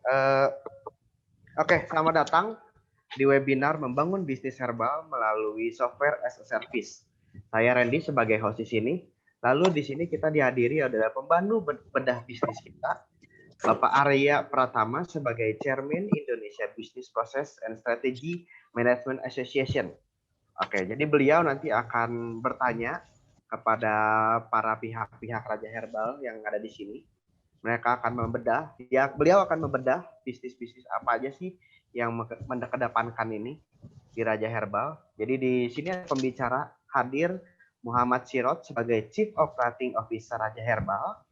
Eh, Oke, selamat datang di webinar Membangun Bisnis Herbal melalui Software as a Service. Saya Randy sebagai host di sini. Lalu di sini kita dihadiri adalah pembantu bedah bisnis kita, Bapak Arya Pratama sebagai Chairman Indonesia Business Process and Strategy Management Association. Oke, jadi beliau nanti akan bertanya kepada para pihak-pihak Raja Herbal yang ada di sini. Mereka akan membedah, beliau akan membedah bisnis-bisnis apa aja sih yang mengedepankan ini di Raja Herbal. Jadi di sini pembicara hadir Muhammad Sirot sebagai Chief Operating Officer Raja Herbal.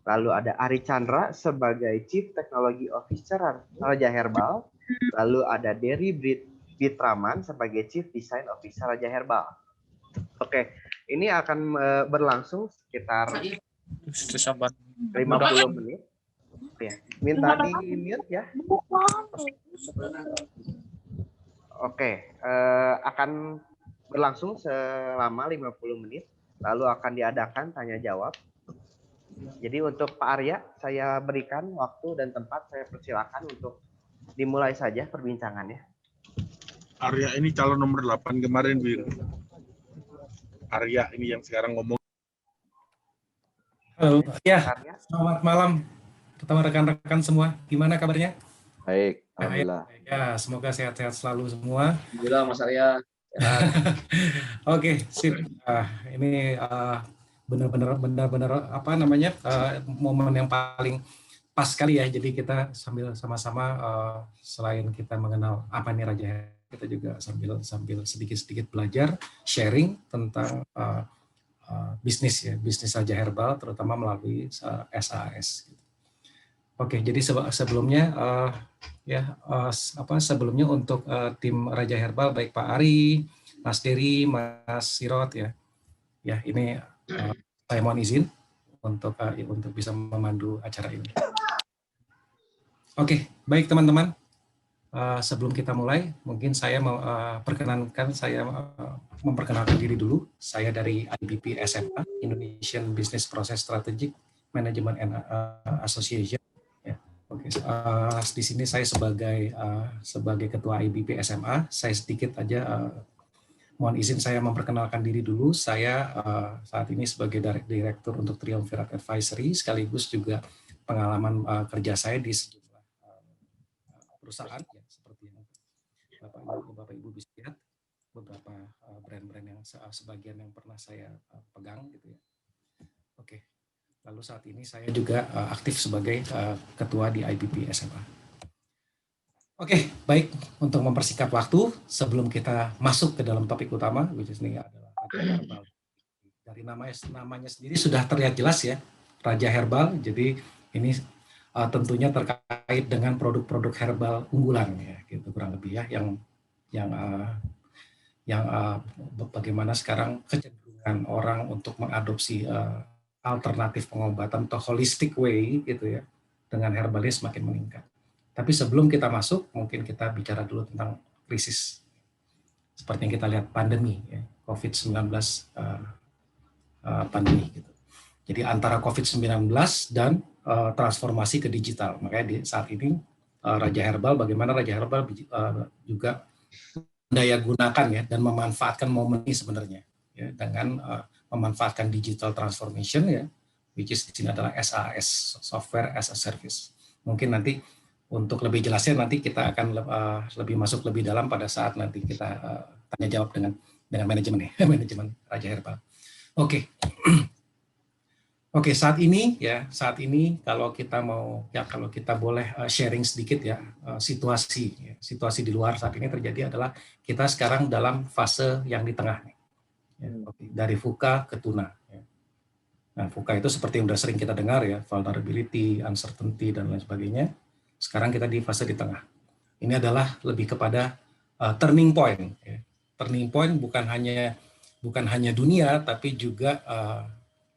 Lalu ada Ari Chandra sebagai Chief Technology Officer Raja Herbal. Lalu ada Dery Bitraman sebagai Chief Design Officer Raja Herbal. Oke, ini akan berlangsung sekitar 50 menit. Ya, minta di mute ya. Oke, akan berlangsung selama 50 menit, lalu akan diadakan tanya jawab. Jadi untuk Pak Arya, saya berikan waktu dan tempat, saya persilakan untuk dimulai saja perbincangannya. Arya ini calon nomor 8 kemarin, Wir. Arya ini yang sekarang ngomong. Halo, ya, selamat malam pertama rekan-rekan semua. Gimana kabarnya? Baik, alhamdulillah. Ya, semoga sehat-sehat selalu semua. Alhamdulillah, Mas Arya. Oke, sip. Ini benar-benar apa namanya momen yang paling pas sekali ya. Jadi kita sambil sama-sama selain kita mengenal apa nih Raja, kita juga sambil sedikit-sedikit belajar, sharing tentang bisnis Raja Herbal, terutama melalui SAS. Oke, jadi sebelumnya sebelumnya untuk tim Raja Herbal, baik Pak Ari, Mas Dery, Mas Sirot ya ini saya mohon izin untuk bisa memandu acara ini. Oke, baik teman-teman. Sebelum kita mulai, mungkin saya mau memperkenalkan diri dulu. Saya dari IBP SMA, Indonesian Business Process Strategic Management and Association. Ya, oke. Di sini saya sebagai ketua IBP SMA. Saya sedikit aja mohon izin saya memperkenalkan diri dulu. Saya saat ini sebagai direktur untuk Triumvirat Advisory, sekaligus juga pengalaman kerja saya di sejumlah perusahaan ya, seperti yang Bapak Ibu bisa lihat, beberapa brand-brand yang sebagian yang pernah saya pegang gitu ya. Oke. Lalu saat ini saya juga aktif sebagai ketua di IBP SMA. Oke, baik, untuk mempersingkat waktu sebelum kita masuk ke dalam topik utama, which is ini adalah Raja Herbal. Dari namanya sendiri sudah terlihat jelas ya, Raja Herbal. Jadi ini tentunya terkait dengan produk-produk herbal unggulan ya, gitu kurang lebih ya, yang bagaimana sekarang kecenderungan orang untuk mengadopsi alternatif pengobatan atau holistic way gitu ya, dengan herbalis semakin meningkat. Tapi sebelum kita masuk, mungkin kita bicara dulu tentang krisis seperti yang kita lihat, pandemi ya, COVID-19 pandemi gitu. Jadi antara COVID-19 dan transformasi ke digital. Makanya saat ini Raja Herbal, bagaimana Raja Herbal juga daya gunakan ya dan memanfaatkan momen ini sebenarnya ya, dengan memanfaatkan digital transformation ya, which is di sini adalah SAS, Software as a Service. Mungkin nanti untuk lebih jelasnya nanti kita akan lebih masuk lebih dalam pada saat nanti kita tanya jawab dengan manajemen ya, manajemen Raja Herbal. Oke. Oke, saat ini kalau kita boleh sharing sedikit ya, situasi di luar saat ini terjadi adalah kita sekarang dalam fase yang di tengah nih. Ya, dari VUCA ke tuna. Ya. Nah, VUCA itu seperti yang sudah sering kita dengar ya, vulnerability, uncertainty dan lain sebagainya. Sekarang kita di fase di tengah. Ini adalah lebih kepada turning point. Ya. Turning point bukan hanya dunia, tapi juga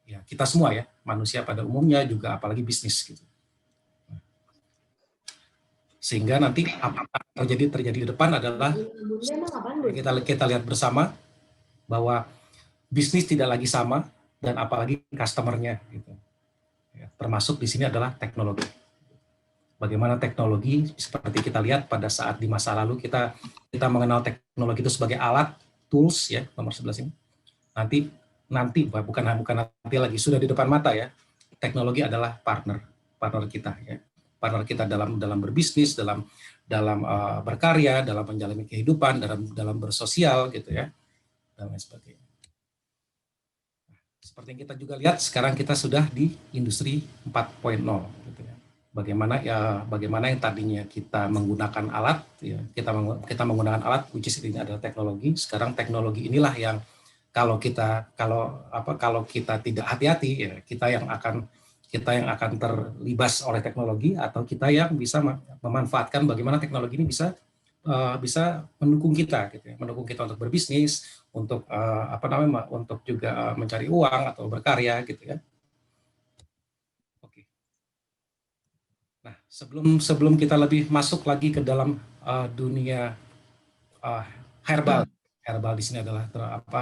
ya kita semua ya, manusia pada umumnya juga, apalagi bisnis gitu. Sehingga nanti apa terjadi di depan adalah kita lihat bersama bahwa bisnis tidak lagi sama dan apalagi customer-nya gitu. Ya, termasuk di sini adalah teknologi. bagaimana teknologi seperti kita lihat pada saat di masa lalu kita mengenal teknologi itu sebagai alat, tools ya, nomor 11 ini. Nanti bukan nanti lagi, sudah di depan mata ya. Teknologi adalah partner kita ya. Partner kita dalam berbisnis, dalam berkarya, dalam menjalani kehidupan, dalam bersosial gitu ya, dan lain sebagainya. Seperti yang kita juga lihat sekarang kita sudah di industri 4.0 gitu ya. Bagaimana yang tadinya kita menggunakan alat ya, kita menggunakan alat which is ini adalah teknologi. Sekarang teknologi inilah yang kalau kita tidak hati-hati ya, kita yang akan terlibas oleh teknologi, atau kita yang bisa memanfaatkan bagaimana teknologi ini bisa mendukung kita gitu ya, mendukung kita untuk berbisnis, untuk untuk juga mencari uang atau berkarya gitu ya. Oke. Nah, sebelum kita lebih masuk lagi ke dalam dunia herbal di sini adalah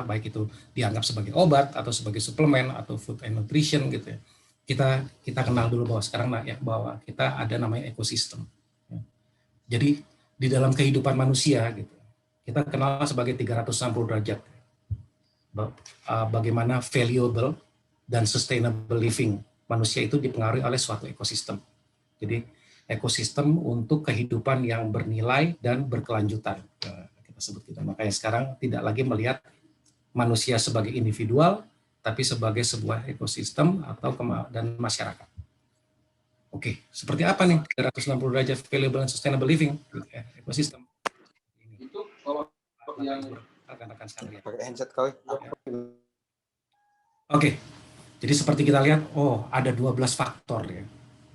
baik itu dianggap sebagai obat atau sebagai suplemen atau food and nutrition gitu ya. Kita kenal dulu bahwa sekarang bahwa kita ada namanya ekosistem. Ya. Jadi di dalam kehidupan manusia gitu, kita kenal sebagai 360 derajat. Bagaimana valuable dan sustainable living manusia itu dipengaruhi oleh suatu ekosistem. Jadi ekosistem untuk kehidupan yang bernilai dan berkelanjutan. Kita sebut gitu. Makanya sekarang tidak lagi melihat manusia sebagai individual, tapi sebagai sebuah ekosistem dan masyarakat. Oke, seperti apa nih 360 derajat valuable and sustainable living ekosistem? Itu kalau yang rekan-rekan sekalian. Pakai headset kau. Oke, jadi seperti kita lihat, ada 12 faktor ya,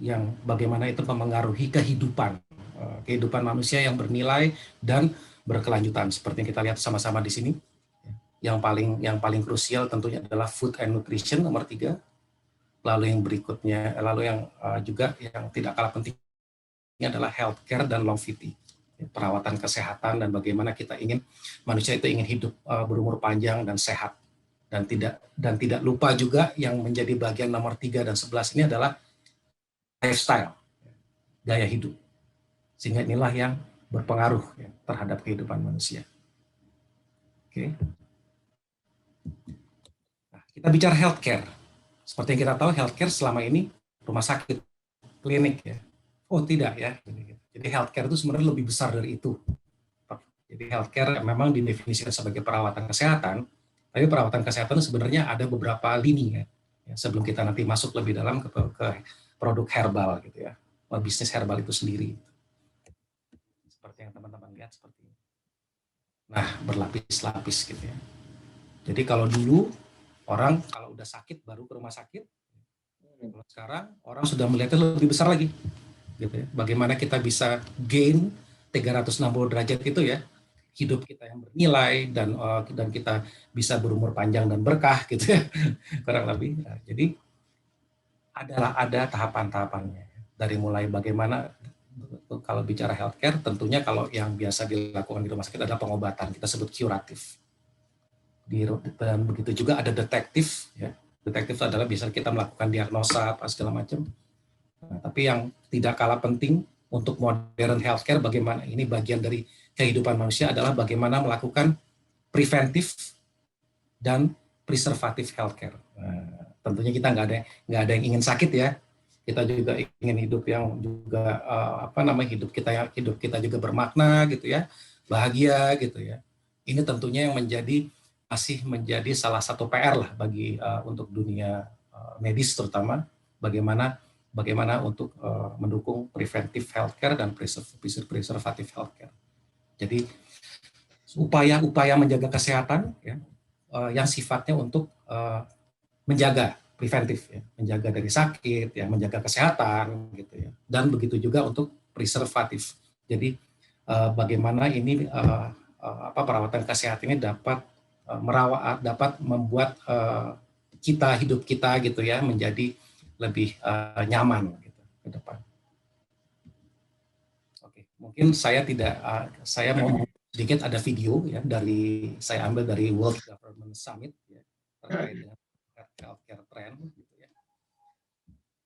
yang bagaimana itu memengaruhi kehidupan manusia yang bernilai dan berkelanjutan. Seperti yang kita lihat sama-sama di sini, yang paling krusial tentunya adalah food and nutrition nomor 3. Lalu yang berikutnya, juga yang tidak kalah pentingnya adalah healthcare dan longevity, perawatan kesehatan, dan bagaimana kita manusia itu ingin hidup berumur panjang dan sehat. Dan tidak lupa juga yang menjadi bagian nomor 3 dan 11 ini adalah lifestyle, gaya hidup. Sehingga inilah yang berpengaruh ya, terhadap kehidupan manusia. Oke. Nah, kita bicara healthcare. Seperti yang kita tahu, healthcare selama ini rumah sakit, klinik ya. Oh tidak ya. Jadi healthcare itu sebenarnya lebih besar dari itu. Jadi healthcare memang didefinisikan sebagai perawatan kesehatan, tapi perawatan kesehatan sebenarnya ada beberapa lini ya. Sebelum kita nanti masuk lebih dalam ke produk herbal gitu ya, bisnis herbal itu sendiri. Seperti yang teman-teman lihat seperti ini. Nah, berlapis-lapis gitu ya. Jadi kalau dulu orang kalau udah sakit baru ke rumah sakit, kalau sekarang orang sudah melihatnya lebih besar lagi. Gitu ya. Bagaimana kita bisa gain 360 derajat itu ya, hidup kita yang bernilai dan kita bisa berumur panjang dan berkah gitu ya, kurang lebih. Nah, jadi ada tahapan-tahapannya. Dari mulai bagaimana kalau bicara healthcare, tentunya kalau yang biasa dilakukan di rumah sakit adalah pengobatan, kita sebut kuratif. Dan begitu juga ada detektif ya. Detektif adalah bisa kita melakukan diagnosa apa segala macam. Nah, tapi yang tidak kalah penting untuk modern healthcare, bagaimana ini bagian dari kehidupan manusia adalah bagaimana melakukan preventif dan preservatif healthcare. Nah, tentunya kita nggak ada yang ingin sakit ya. Kita juga ingin hidup yang juga hidup kita juga bermakna gitu ya, bahagia gitu ya. Ini tentunya yang masih menjadi salah satu PR lah bagi untuk dunia medis terutama, bagaimana untuk mendukung preventive healthcare dan preservative healthcare. Jadi upaya menjaga kesehatan ya, yang sifatnya untuk menjaga preventif ya, menjaga dari sakit ya, menjaga kesehatan gitu ya, dan begitu juga untuk preservatif. Jadi bagaimana ini perawatan kesehatan ini dapat membuat hidup kita gitu ya menjadi lebih nyaman gitu ke depan. Oke, mungkin saya mau sedikit ada video ya saya ambil dari World Government Summit ya, terkait dengan healthcare trend gitu ya.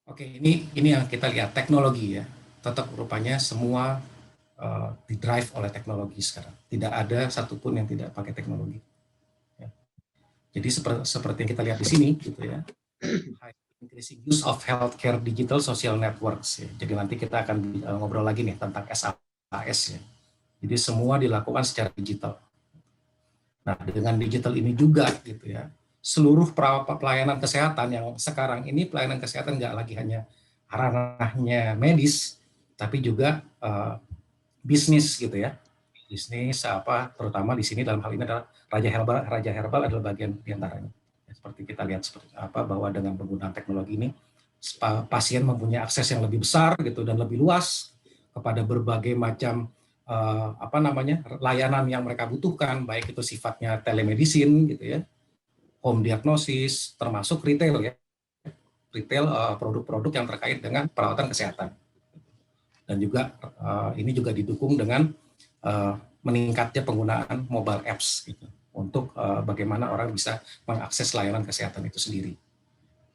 Oke, ini yang kita lihat teknologi ya. tetap rupanya semua di-drive oleh teknologi sekarang. Tidak ada satupun yang tidak pakai teknologi. Ya. Jadi seperti yang kita lihat di sini, gitu ya, increasing use of healthcare digital social networks. Ya. Jadi nanti kita akan ngobrol lagi nih tentang SaaS ya. Jadi semua dilakukan secara digital. Nah, dengan digital ini juga, gitu ya, seluruh pelayanan kesehatan yang sekarang ini pelayanan kesehatan nggak lagi hanya ranahnya medis, tapi juga bisnis gitu ya, bisnis apa, terutama di sini dalam hal ini adalah Raja Herbal adalah bagian diantaranya. Seperti kita lihat seperti apa, bahwa dengan penggunaan teknologi ini pasien mempunyai akses yang lebih besar gitu dan lebih luas kepada berbagai macam layanan yang mereka butuhkan, baik itu sifatnya telemedicine gitu ya, home diagnosis, termasuk retail ya, retail produk-produk yang terkait dengan perawatan kesehatan. Dan juga ini juga didukung dengan meningkatnya penggunaan mobile apps gitu, untuk bagaimana orang bisa mengakses layanan kesehatan itu sendiri.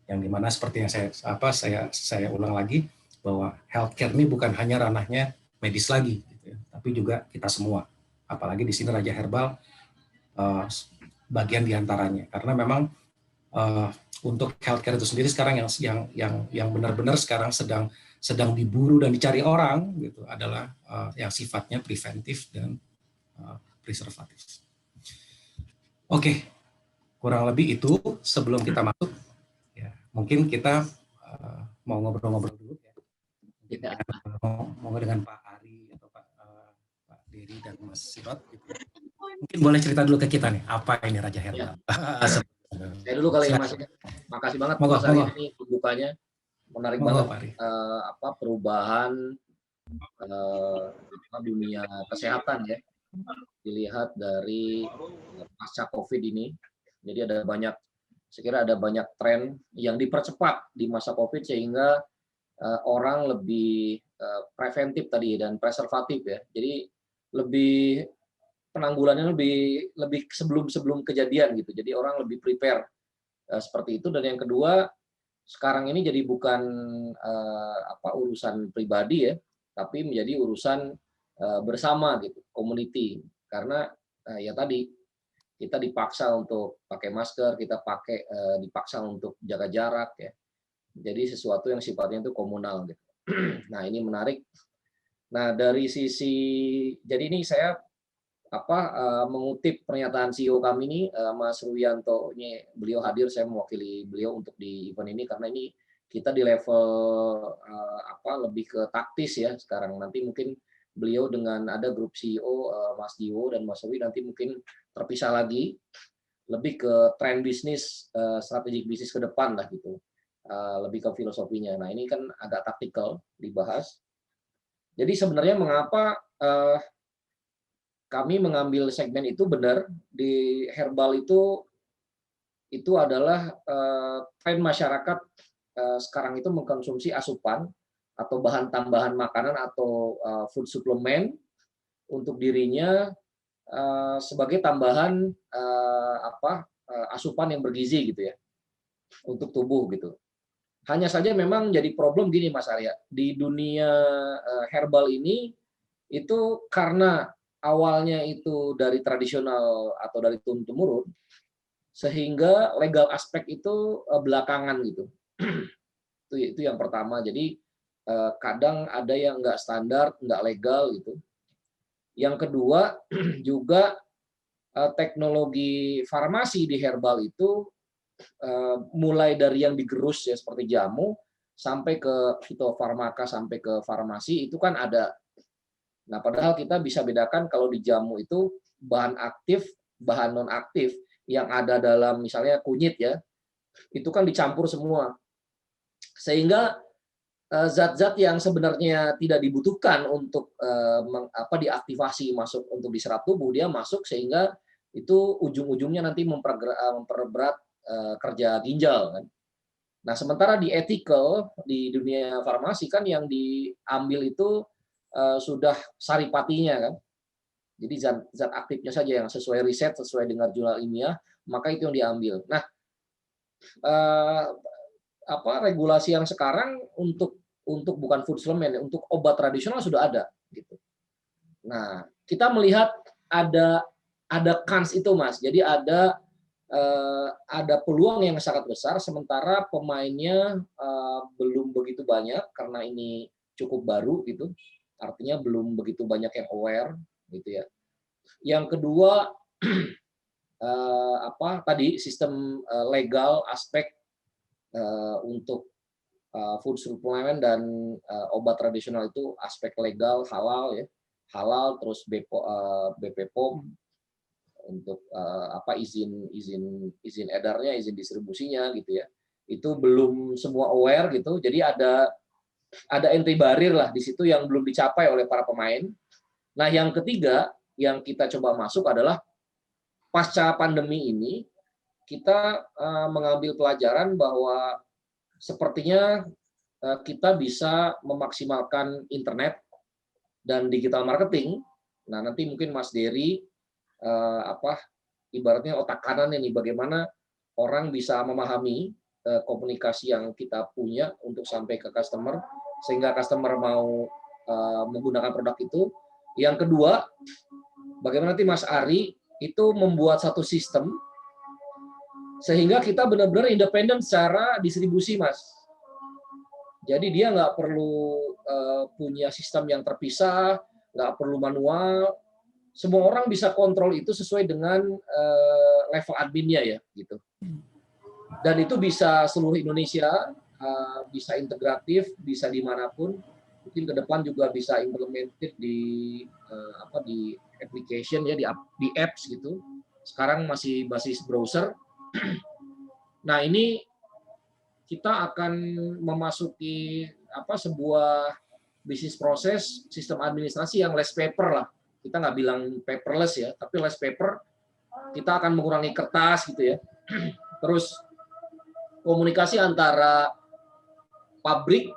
Yang dimana seperti yang saya ulang lagi, bahwa healthcare ini bukan hanya ranahnya medis lagi, gitu ya, tapi juga kita semua. Apalagi di sini Raja Herbal bagian diantaranya, karena memang untuk healthcare itu sendiri sekarang yang benar-benar sekarang sedang diburu dan dicari orang gitu adalah yang sifatnya preventif dan preservatif. Oke, kurang lebih itu sebelum kita masuk. Ya, mungkin kita mau ngobrol-ngobrol dulu ya. Mau dengan Pak Ari atau Pak Dery dan Mas Sirot. Gitu. Mungkin boleh cerita dulu ke kita nih, apa ini Raja Herbal? Ya. Saya dulu kali ya Mas. Makasih banget Mas Ari ini pembukanya. Menarik banget perubahan dunia kesehatan ya, dilihat dari pasca COVID ini. Jadi saya kira ada banyak tren yang dipercepat di masa COVID sehingga orang lebih preventif tadi dan preservatif ya. Jadi lebih penanggulannya lebih sebelum kejadian gitu. Jadi orang lebih prepare seperti itu. Dan yang kedua, sekarang ini jadi bukan urusan pribadi ya, tapi menjadi urusan bersama gitu, community. Karena ya tadi kita dipaksa untuk pakai masker, kita dipaksa untuk jaga jarak ya. Jadi sesuatu yang sifatnya itu komunal gitu. Nah, ini menarik. Nah, dari sisi jadi ini saya mengutip pernyataan CEO kami ini, Mas Ruyanto, ini beliau hadir, saya mewakili beliau untuk di event ini karena ini kita di level lebih ke taktis ya sekarang. Nanti mungkin beliau dengan ada grup CEO Mas Diwo dan Mas Ruy nanti mungkin terpisah lagi, lebih ke tren bisnis, strategik bisnis ke depan lah gitu, lebih ke filosofinya. Nah ini kan agak taktikal dibahas. Jadi sebenarnya mengapa kami mengambil segmen itu benar di herbal itu adalah tren masyarakat sekarang itu mengkonsumsi asupan atau bahan tambahan makanan atau food supplement untuk dirinya sebagai tambahan asupan yang bergizi gitu ya untuk tubuh gitu. Hanya saja memang jadi problem gini Mas Arya, di dunia herbal ini itu karena awalnya itu dari tradisional atau dari turun-temurun, sehingga legal aspek itu belakangan gitu. Itu yang pertama. Jadi kadang ada yang nggak standar, nggak legal gitu. Yang kedua juga teknologi farmasi di herbal itu mulai dari yang digerus ya seperti jamu sampai ke fitofarmaka sampai ke farmasi itu kan ada. Nah, padahal kita bisa bedakan kalau di jamu itu bahan aktif, bahan non aktif yang ada dalam misalnya kunyit ya, itu kan dicampur semua. Sehingga zat-zat yang sebenarnya tidak dibutuhkan untuk diaktifasi masuk untuk diserap tubuh, dia masuk sehingga itu ujung-ujungnya nanti memperberat kerja ginjal kan. Nah, sementara di ethical di dunia farmasi kan yang diambil itu sudah saripatinya kan. Jadi zat aktifnya saja yang sesuai riset, sesuai dengan jurnal ilmiah, maka itu yang diambil. Nah, regulasi yang sekarang untuk untuk bukan food supplement, untuk obat tradisional sudah ada gitu. Nah, kita melihat ada kans itu, Mas. Jadi ada peluang yang sangat besar, sementara pemainnya belum begitu banyak karena ini cukup baru gitu. Artinya belum begitu banyak yang aware gitu ya. Yang kedua tadi sistem legal aspek untuk food supplement dan obat tradisional itu aspek legal halal ya, halal, terus BPOM untuk izin edarnya, izin distribusinya gitu ya, itu belum semua aware gitu. Jadi ada entry barrier lah di situ yang belum dicapai oleh para pemain. Nah, yang ketiga yang kita coba masuk adalah pasca pandemi ini kita mengambil pelajaran bahwa sepertinya kita bisa memaksimalkan internet dan digital marketing. Nah, nanti mungkin Mas Dery ibaratnya otak kanan ini, bagaimana orang bisa memahami komunikasi yang kita punya untuk sampai ke customer sehingga customer mau menggunakan produk itu. Yang kedua, bagaimana nanti Mas Ari itu membuat satu sistem sehingga kita benar-benar independen secara distribusi, Mas. Jadi dia nggak perlu punya sistem yang terpisah, nggak perlu manual. Semua orang bisa kontrol itu sesuai dengan level adminnya ya, gitu. Dan itu bisa seluruh Indonesia, bisa integratif, bisa dimanapun. Mungkin ke depan juga bisa implemented di application ya, di apps gitu. Sekarang masih basis browser. Nah, ini kita akan memasuki sebuah bisnis proses sistem administrasi yang less paper lah. Kita nggak bilang paperless ya, tapi less paper. Kita akan mengurangi kertas gitu ya. Terus komunikasi antara pabrik,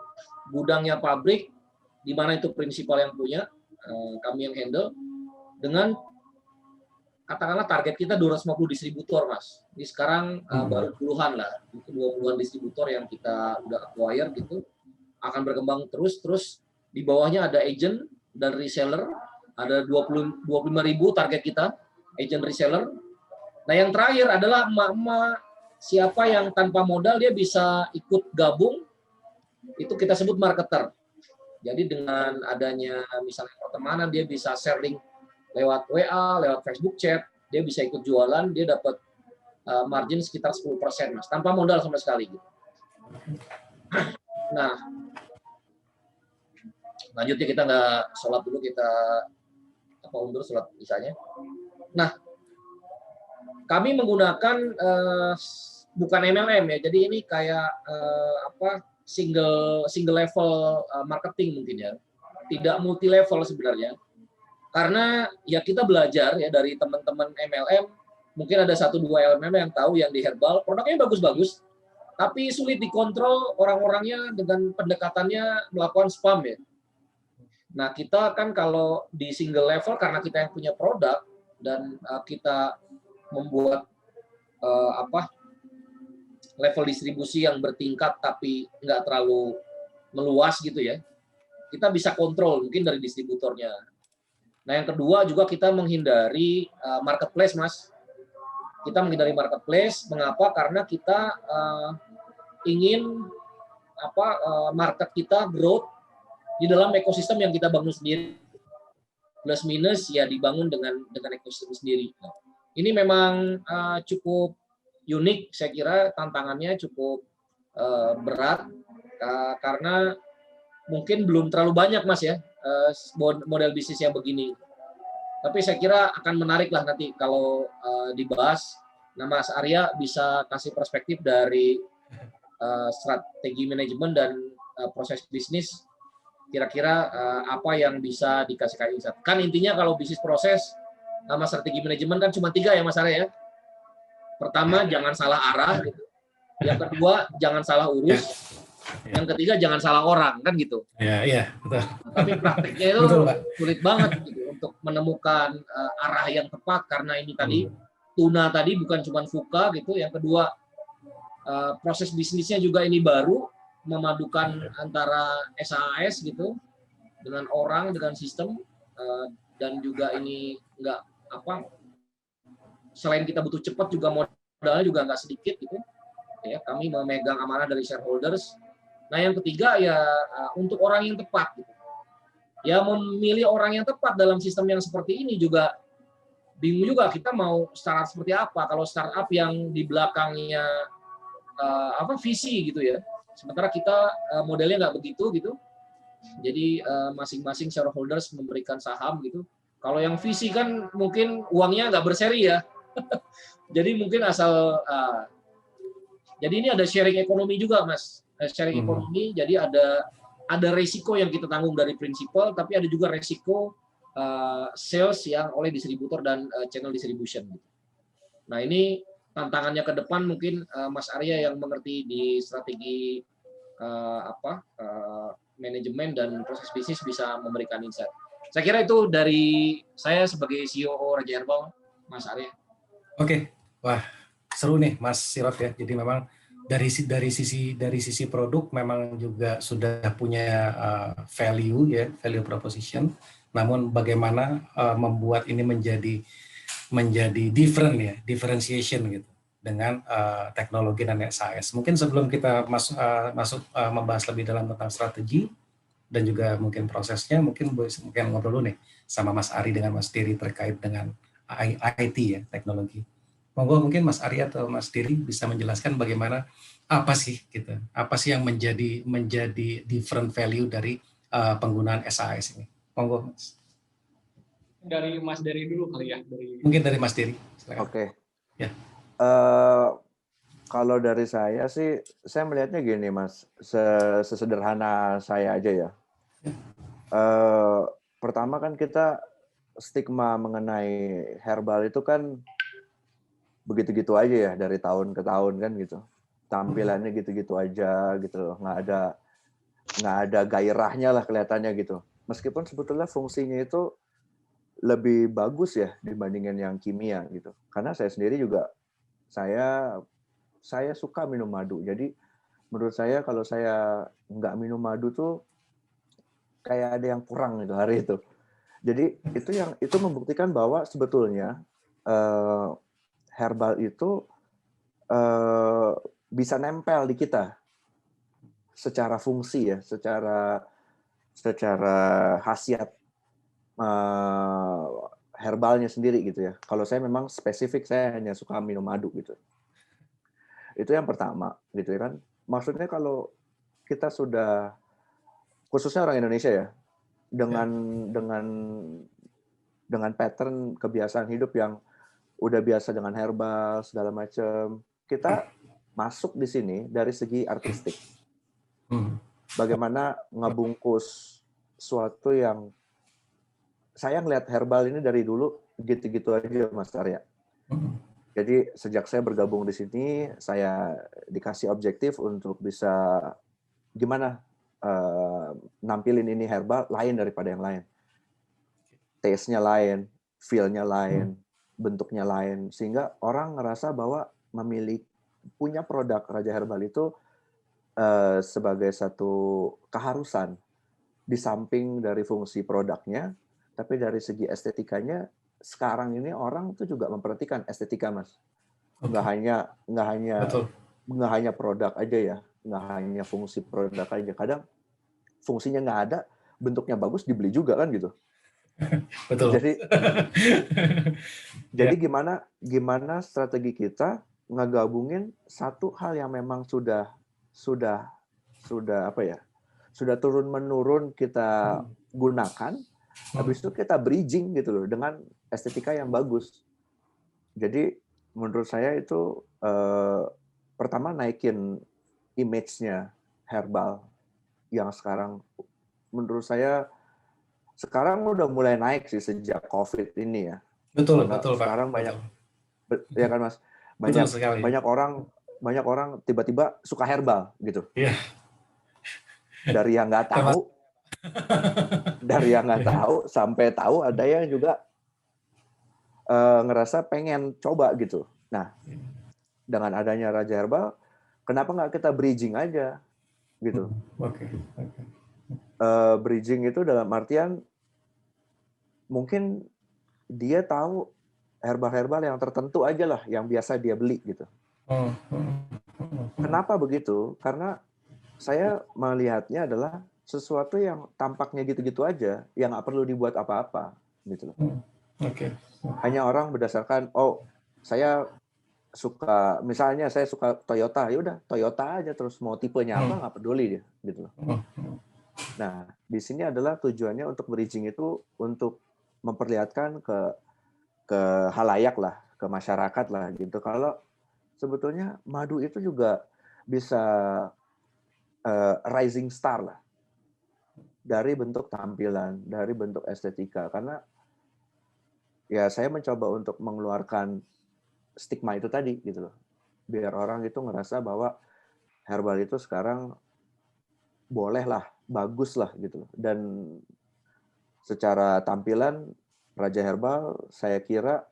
gudangnya pabrik, di mana itu prinsipal yang punya, kami yang handle, dengan katakanlah target kita 250 distributor, Mas. Ini sekarang baru puluhan lah, itu 20-an distributor yang kita udah acquire gitu, akan berkembang terus di bawahnya ada agent dan reseller, ada 25.000 target kita, agent reseller. Nah, yang terakhir adalah emak-emak, siapa yang tanpa modal dia bisa ikut gabung, itu kita sebut marketer. Jadi dengan adanya misalnya pertemanan, dia bisa sharing lewat WA, lewat Facebook chat, dia bisa ikut jualan, dia dapat margin sekitar 10%, Mas, tanpa modal sama sekali. Nah, lanjutnya kita nggak sholat dulu, kita undur sholat misalnya. Nah, kami menggunakan bukan MLM ya, jadi ini kayak single level marketing mungkin ya, tidak multi level sebenarnya. Karena ya kita belajar ya dari teman-teman MLM, mungkin ada 1-2 MLM yang tahu yang di herbal, produknya bagus-bagus, tapi sulit dikontrol orang-orangnya dengan pendekatannya melakukan spam ya. Nah, kita kan kalau di single level karena kita yang punya produk dan kita membuat level distribusi yang bertingkat tapi nggak terlalu meluas gitu ya, kita bisa kontrol mungkin dari distributornya. Nah, yang kedua juga kita menghindari marketplace, Mas. Kita menghindari marketplace, mengapa? Karena kita ingin market kita growth di dalam ekosistem yang kita bangun sendiri. Plus minus ya dibangun dengan ekosistem sendiri. Nah, ini memang cukup unik, saya kira tantangannya cukup berat karena mungkin belum terlalu banyak, Mas ya, model bisnis yang begini. Tapi saya kira akan menarik lah nanti kalau dibahas. Nah, Mas Arya bisa kasih perspektif dari strategi manajemen dan proses bisnis. Kira-kira apa yang bisa dikasih insight. Kan intinya kalau bisnis proses sama strategi manajemen kan cuma 3 ya, Mas Arya ya. Pertama, jangan salah arah. Gitu. Yang kedua, jangan salah urus. Yang ketiga, jangan salah orang, kan gitu. Iya, betul. Tapi praktiknya itu betul, sulit banget gitu untuk menemukan arah yang tepat karena ini tadi tuna tadi bukan cuma fuka gitu. Yang kedua, proses bisnisnya juga ini baru memadukan antara SAS gitu dengan orang, dengan sistem, dan juga ini nggak apa, selain kita butuh cepat juga modalnya juga nggak sedikit gitu. Ya, kami memegang amanah dari shareholders. Nah, yang ketiga ya untuk orang yang tepat. Gitu. Ya, memilih orang yang tepat dalam sistem yang seperti ini juga bingung juga, kita mau startup seperti apa. Kalau startup yang di belakangnya visi gitu ya. Sementara kita modelnya nggak begitu gitu. Jadi masing-masing shareholders memberikan saham gitu. Kalau yang visi kan mungkin uangnya nggak berseri ya. Jadi mungkin asal jadi ini ada sharing ekonomi juga, Mas. Sharing ekonomi, jadi ada resiko yang kita tanggung dari prinsipal, tapi ada juga resiko sales yang oleh distributor dan channel distribution. Nah, ini tantangannya ke depan mungkin Mas Arya yang mengerti di strategi manajemen dan proses bisnis bisa memberikan insight. Saya kira itu dari saya sebagai CEO Raja Herbal, Mas Arya. Oke, wah seru nih Mas Sirot ya. Jadi memang dari sisi produk memang juga sudah punya value ya, value proposition. Namun bagaimana membuat ini menjadi different ya, differentiation gitu dengan teknologi dan SAS. Mungkin sebelum kita masuk membahas lebih dalam tentang strategi dan juga mungkin prosesnya, mungkin ngobrol dulu nih sama Mas Ari dengan Mas Diri terkait dengan IT ya, teknologi. Monggo mungkin Mas Ari atau Mas Diri bisa menjelaskan bagaimana apa sih yang menjadi different value dari penggunaan SAS ini. Monggo Mas. Dari Mas Diri dulu kali ya. Mungkin dari Mas Diri. Oke. Ya. Kalau dari saya sih, saya melihatnya gini Mas, sesederhana saya aja ya. Pertama kan kita stigma mengenai herbal itu kan begitu-gitu aja ya dari tahun ke tahun kan gitu. Tampilannya gitu-gitu aja gitu loh, nggak ada gairahnya lah kelihatannya gitu. Meskipun sebetulnya fungsinya itu lebih bagus ya dibandingin yang kimia gitu. Karena saya sendiri juga saya suka minum madu. Jadi menurut saya kalau saya nggak minum madu tuh kayak ada yang kurang gitu hari itu. Jadi itu membuktikan bahwa sebetulnya herbal itu bisa nempel di kita secara fungsi ya, secara khasiat herbalnya sendiri gitu ya. Kalau saya memang spesifik, saya hanya suka minum madu gitu. Itu yang pertama gitu ya kan. Maksudnya kalau kita sudah, khususnya orang Indonesia ya, dengan pattern kebiasaan hidup yang udah biasa dengan herbal segala macam, kita masuk di sini dari segi artistik. Bagaimana ngebungkus suatu yang saya ngelihat herbal ini dari dulu gitu-gitu aja Mas Arya. Jadi sejak saya bergabung di sini, saya dikasih objektif untuk bisa gimana nampilin ini herbal lain daripada yang lain. Taste-nya lain, feel-nya lain, bentuknya lain, sehingga orang ngerasa bahwa punya produk Raja Herbal itu sebagai satu keharusan. Di samping dari fungsi produknya, tapi dari segi estetikanya, sekarang ini orang tuh juga memperhatikan estetika, Mas. Nggak hanya produk aja ya, nggak hanya fungsi produk aja. Kadang fungsinya nggak ada, bentuknya bagus dibeli juga kan gitu. Betul. Jadi gimana strategi kita ngegabungin satu hal yang memang sudah turun menurun kita gunakan, habis itu kita bridging gitu loh dengan estetika yang bagus. Jadi menurut saya itu pertama naikin image-nya herbal yang sekarang menurut saya sekarang udah mulai naik sih sejak COVID ini ya. Betul sekarang Pak. Banyak ya kan Mas, banyak orang tiba-tiba suka herbal gitu. Iya. Dari yang nggak tahu sampai tahu, ada yang juga ngerasa pengen coba gitu. Nah, dengan adanya Raja Herbal, kenapa nggak kita bridging aja? gitu. Oke. Bridging itu dalam artian mungkin dia tahu herbal-herbal yang tertentu aja lah yang biasa dia beli gitu. Kenapa begitu? Karena saya melihatnya adalah sesuatu yang tampaknya gitu-gitu aja, yang nggak perlu dibuat apa-apa, gitu loh. Oke. Hanya orang berdasarkan, oh saya suka, misalnya saya suka Toyota, ya udah Toyota aja, terus mau tipenya apa nggak peduli dia, gitu loh. Nah, di sini adalah tujuannya untuk bridging itu untuk memperlihatkan ke halayak lah, ke masyarakat lah, gitu. Kalau sebetulnya madu itu juga bisa rising star lah, dari bentuk tampilan, dari bentuk estetika. Karena ya saya mencoba untuk mengeluarkan stigma itu tadi gitu loh. Biar orang itu ngerasa bahwa herbal itu sekarang boleh lah, bagus lah gitu loh. Dan secara tampilan Raja Herbal saya kira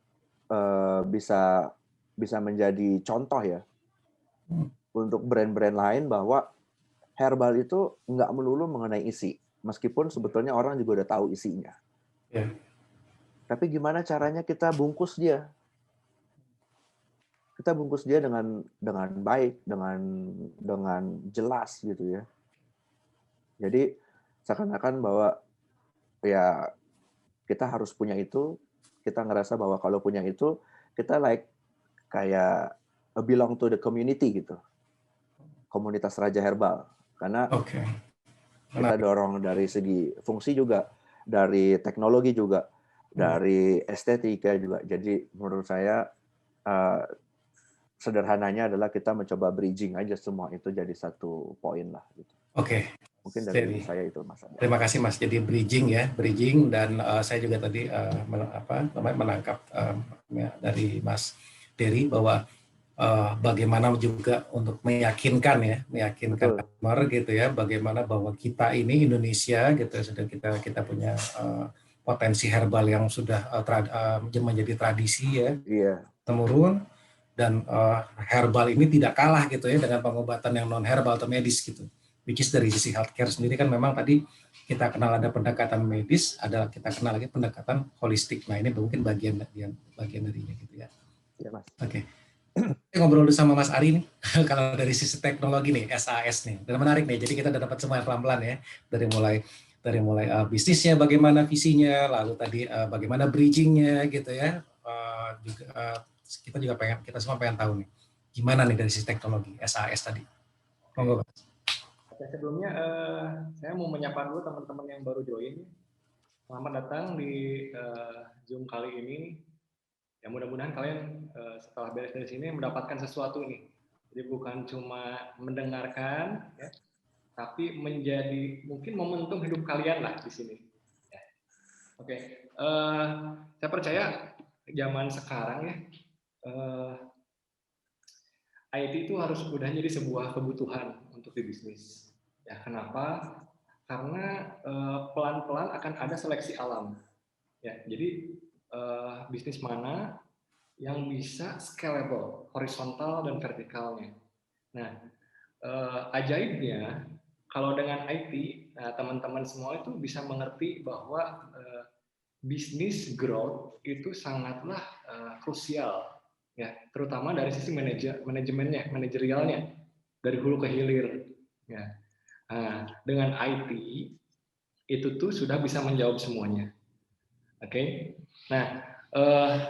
bisa menjadi contoh ya untuk brand-brand lain bahwa herbal itu nggak melulu mengenai isi. Meskipun sebetulnya orang juga udah tahu isinya. Ya. Tapi gimana caranya kita bungkus dia? Kita bungkus dia dengan baik, dengan jelas gitu ya. Jadi seakan-akan bahwa ya kita harus punya itu, kita ngerasa bahwa kalau punya itu kita kayak belong to the community gitu. Komunitas Raja Herbal. Karena kita dorong dari segi fungsi juga, dari teknologi juga, dari estetika juga. Jadi menurut saya sederhananya adalah kita mencoba bridging aja semua itu jadi satu poin lah. Gitu. Oke. Mungkin dari saya itu Mas. Terima kasih Mas. Jadi bridging dan saya juga tadi menangkap dari Mas Dery bahwa bagaimana juga untuk meyakinkan customer gitu ya, bagaimana bahwa kita ini Indonesia gitu sudah kita punya potensi herbal yang sudah menjadi tradisi ya, temurun, dan herbal ini tidak kalah gitu ya dengan pengobatan yang non herbal atau medis gitu. Which is dari sisi healthcare sendiri kan memang tadi kita kenal ada pendekatan medis, ada kita kenal lagi pendekatan holistik. Nah ini mungkin bagian darinya gitu ya. Iya Mas. Oke. Ngobrol dulu sama Mas Ari nih, kalau dari sisi teknologi nih, SAS nih, dan menarik nih. Jadi kita udah dapat semua pelan-pelan ya, dari mulai bisnisnya, bagaimana visinya, lalu tadi bagaimana bridgingnya gitu ya. Kita semua pengen tahu nih, gimana nih dari sisi teknologi SAS tadi. Monggo Mas. Oke, sebelumnya saya mau menyapa dulu teman-teman yang baru join. Selamat datang di Zoom kali ini. Ya mudah-mudahan kalian setelah beres dari sini mendapatkan sesuatu nih. Jadi bukan cuma mendengarkan, ya, tapi menjadi mungkin momentum hidup kalian lah di sini. Ya. Oke, saya percaya zaman sekarang ya IT itu harus udah jadi sebuah kebutuhan untuk di bisnis. Ya kenapa? Karena pelan-pelan akan ada seleksi alam. Ya, jadi bisnis mana yang bisa scalable, horizontal dan vertikalnya. Nah, ajaibnya kalau dengan IT, teman-teman semua itu bisa mengerti bahwa bisnis growth itu sangatlah krusial, ya, terutama dari sisi manajemennya, manajerialnya, dari hulu ke hilir. Ya. Nah, dengan IT itu tuh sudah bisa menjawab semuanya. Oke, nah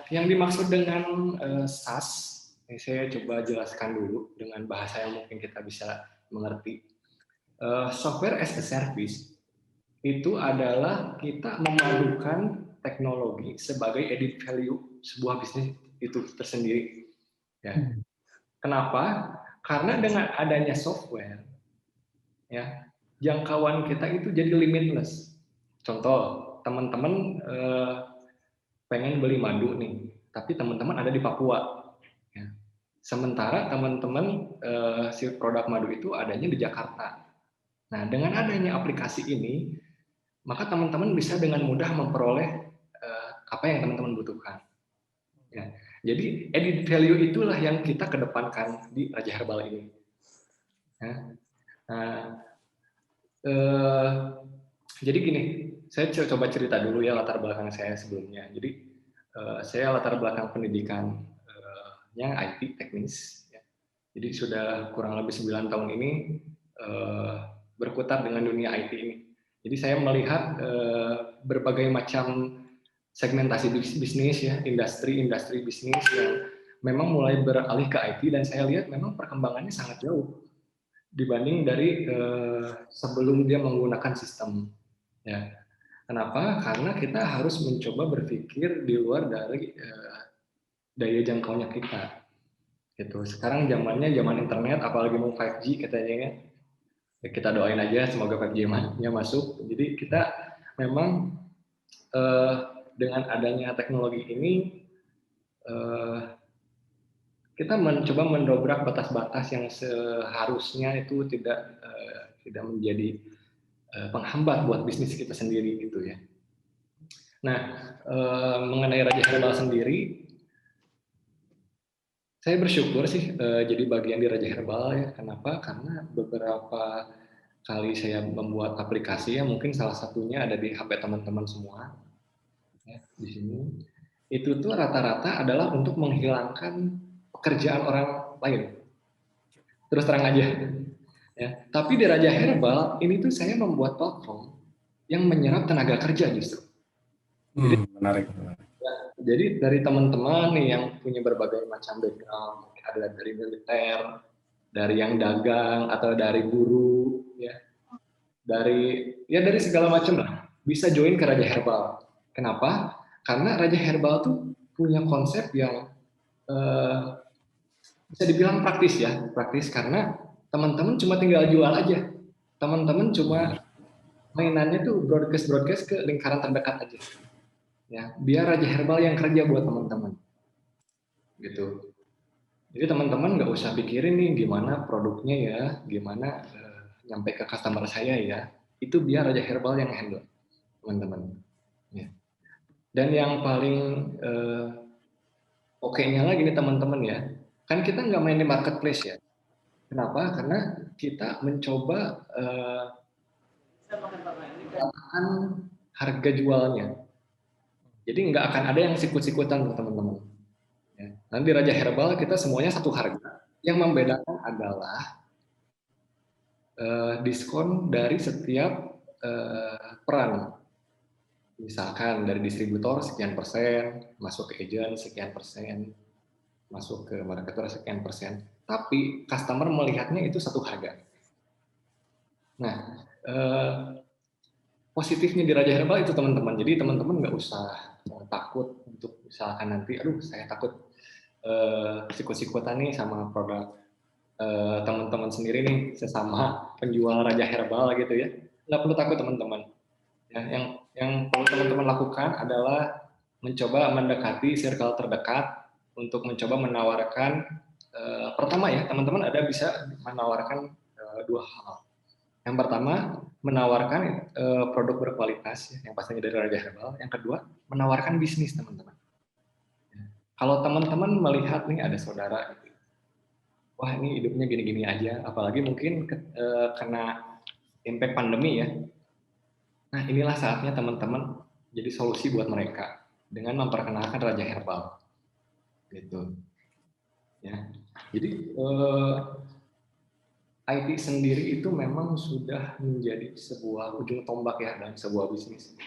yang dimaksud dengan SaaS, saya coba jelaskan dulu dengan bahasa yang mungkin kita bisa mengerti. Software as a service itu adalah kita memadukan teknologi sebagai added value sebuah bisnis itu tersendiri. Ya. Kenapa? Karena dengan adanya software, ya jangkauan kita itu jadi limitless. Contoh, teman-teman pengen beli madu nih, tapi teman-teman ada di Papua. Ya. Sementara teman-teman si produk madu itu adanya di Jakarta. Nah, dengan adanya aplikasi ini, maka teman-teman bisa dengan mudah memperoleh apa yang teman-teman butuhkan. Ya. Jadi added value itulah yang kita kedepankan di Raja Herbal ini. Ya. Nah, Jadi gini, saya coba cerita dulu ya latar belakang saya sebelumnya. Jadi saya latar belakang pendidikannya IT teknis. Ya. Jadi sudah kurang lebih 9 tahun ini berkutat dengan dunia IT ini. Jadi saya melihat berbagai macam segmentasi bisnis ya, industri bisnis yang memang mulai beralih ke IT, dan saya lihat memang perkembangannya sangat jauh dibanding dari sebelum dia menggunakan sistem. Ya. Kenapa? Karena kita harus mencoba berpikir di luar dari daya jangkaunya kita. Gitu. Sekarang zamannya zaman internet, apalagi mau 5G katanya. Ya, kita doain aja semoga 5G-nya masuk. Jadi kita memang dengan adanya teknologi ini kita mencoba mendobrak batas-batas yang seharusnya itu tidak menjadi penghambat buat bisnis kita sendiri gitu ya. Nah, mengenai Raja Herbal sendiri, saya bersyukur sih jadi bagian di Raja Herbal ya. Kenapa? Karena beberapa kali saya membuat aplikasi ya, mungkin salah satunya ada di HP teman-teman semua ya, di sini. Itu tuh rata-rata adalah untuk menghilangkan pekerjaan orang lain. Terus terang aja. Ya. Tapi di Raja Herbal ini tuh saya membuat platform yang menyerap tenaga kerja justru. Menarik. Ya, jadi dari teman-teman nih yang punya berbagai macam background, mungkin ada dari militer, dari yang dagang atau dari guru, ya, dari segala macam lah, bisa join ke Raja Herbal. Kenapa? Karena Raja Herbal tuh punya konsep yang bisa dibilang praktis ya, praktis karena teman-teman cuma tinggal jual aja, teman-teman cuma mainannya tuh broadcast ke lingkaran terdekat aja. Ya, biar Raja Herbal yang kerja buat teman-teman, gitu. Jadi teman-teman nggak usah pikirin nih gimana produknya ya, gimana nyampe ke customer saya ya. Itu biar Raja Herbal yang handle, teman-teman. Ya. Dan yang paling oke-nya lagi nih teman-teman ya, kan kita nggak main di marketplace ya. Kenapa? Karena kita mencoba mengatakan harga jualnya. Jadi nggak akan ada yang sikut-sikutan teman-teman. Ya. Nanti Raja Herbal kita semuanya satu harga. Yang membedakan adalah diskon dari setiap peran. Misalkan dari distributor sekian persen, masuk ke agent sekian persen, masuk ke marketer sekian persen. Tapi customer melihatnya itu satu harga. Nah, positifnya di Raja Herbal itu teman-teman. Jadi teman-teman nggak usah takut untuk misalkan nanti, aduh saya takut sikut-sikutan nih sama produk teman-teman sendiri nih, sesama penjual Raja Herbal gitu ya. Nggak perlu takut teman-teman. Ya, yang perlu teman-teman lakukan adalah mencoba mendekati circle terdekat untuk mencoba menawarkan pertama ya teman-teman bisa menawarkan dua hal. Yang pertama menawarkan produk berkualitas yang pastinya dari Raja Herbal. Yang kedua menawarkan bisnis teman-teman. Kalau teman-teman melihat nih ada saudara gitu, wah ini hidupnya gini-gini aja, apalagi mungkin kena impact pandemi ya. Nah inilah saatnya teman-teman jadi solusi buat mereka dengan memperkenalkan Raja Herbal, gitu. Ya, jadi IT sendiri itu memang sudah menjadi sebuah ujung tombak ya dalam sebuah bisnis.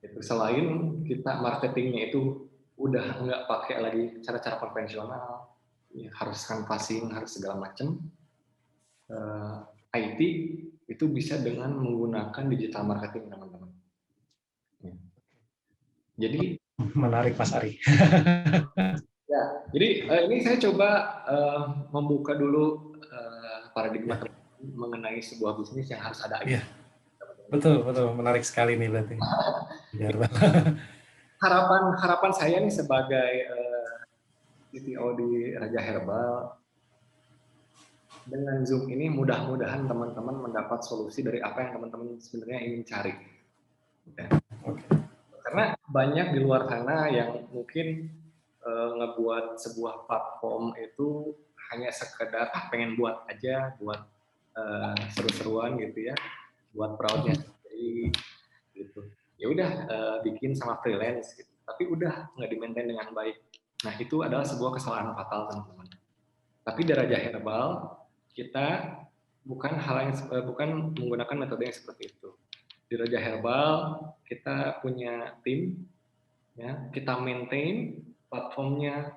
Itu selain kita marketingnya itu udah nggak pakai lagi cara-cara konvensional, ya, harus canvassing, harus segala macam. IT itu bisa dengan menggunakan digital marketing teman-teman. Ya. Jadi menarik Mas Ari. Ya, jadi ini saya coba membuka dulu paradigma mengenai sebuah bisnis yang harus ada IT. Ya. Betul, menarik sekali nih berarti. Harapan saya nih sebagai CTO di Raja Herbal, dengan Zoom ini mudah-mudahan teman-teman mendapat solusi dari apa yang teman-teman sebenarnya ingin cari. Okay. Karena banyak di luar sana yang mungkin ngebuat sebuah platform itu hanya sekedar pengen buat aja, buat seru-seruan gitu ya. buat fraudnya sendiri gitu. Ya udah bikin sama freelance gitu. Tapi udah nggak di-maintain dengan baik. Nah, itu adalah sebuah kesalahan fatal, teman-teman. Tapi di Raja Herbal kita bukan menggunakan metode yang seperti itu. Di Raja Herbal kita punya tim, ya, kita maintain platformnya,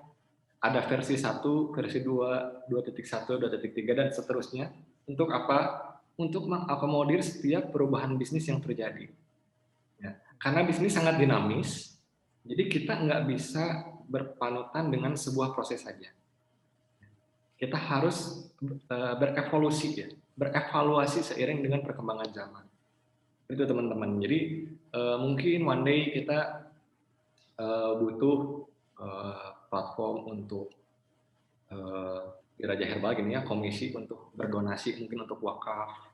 ada versi 1, versi 2, 2.1, 2.3 dan seterusnya. Untuk apa? Untuk mengakomodir setiap perubahan bisnis yang terjadi. Ya. Karena bisnis sangat dinamis, jadi kita nggak bisa berpanutan dengan sebuah proses saja. Kita harus berevolusi, ya, berevaluasi seiring dengan perkembangan zaman. Itu teman-teman. Jadi mungkin one day kita butuh platform untuk di Raja Herbal gini ya, komisi untuk berdonasi, mungkin untuk wakaf.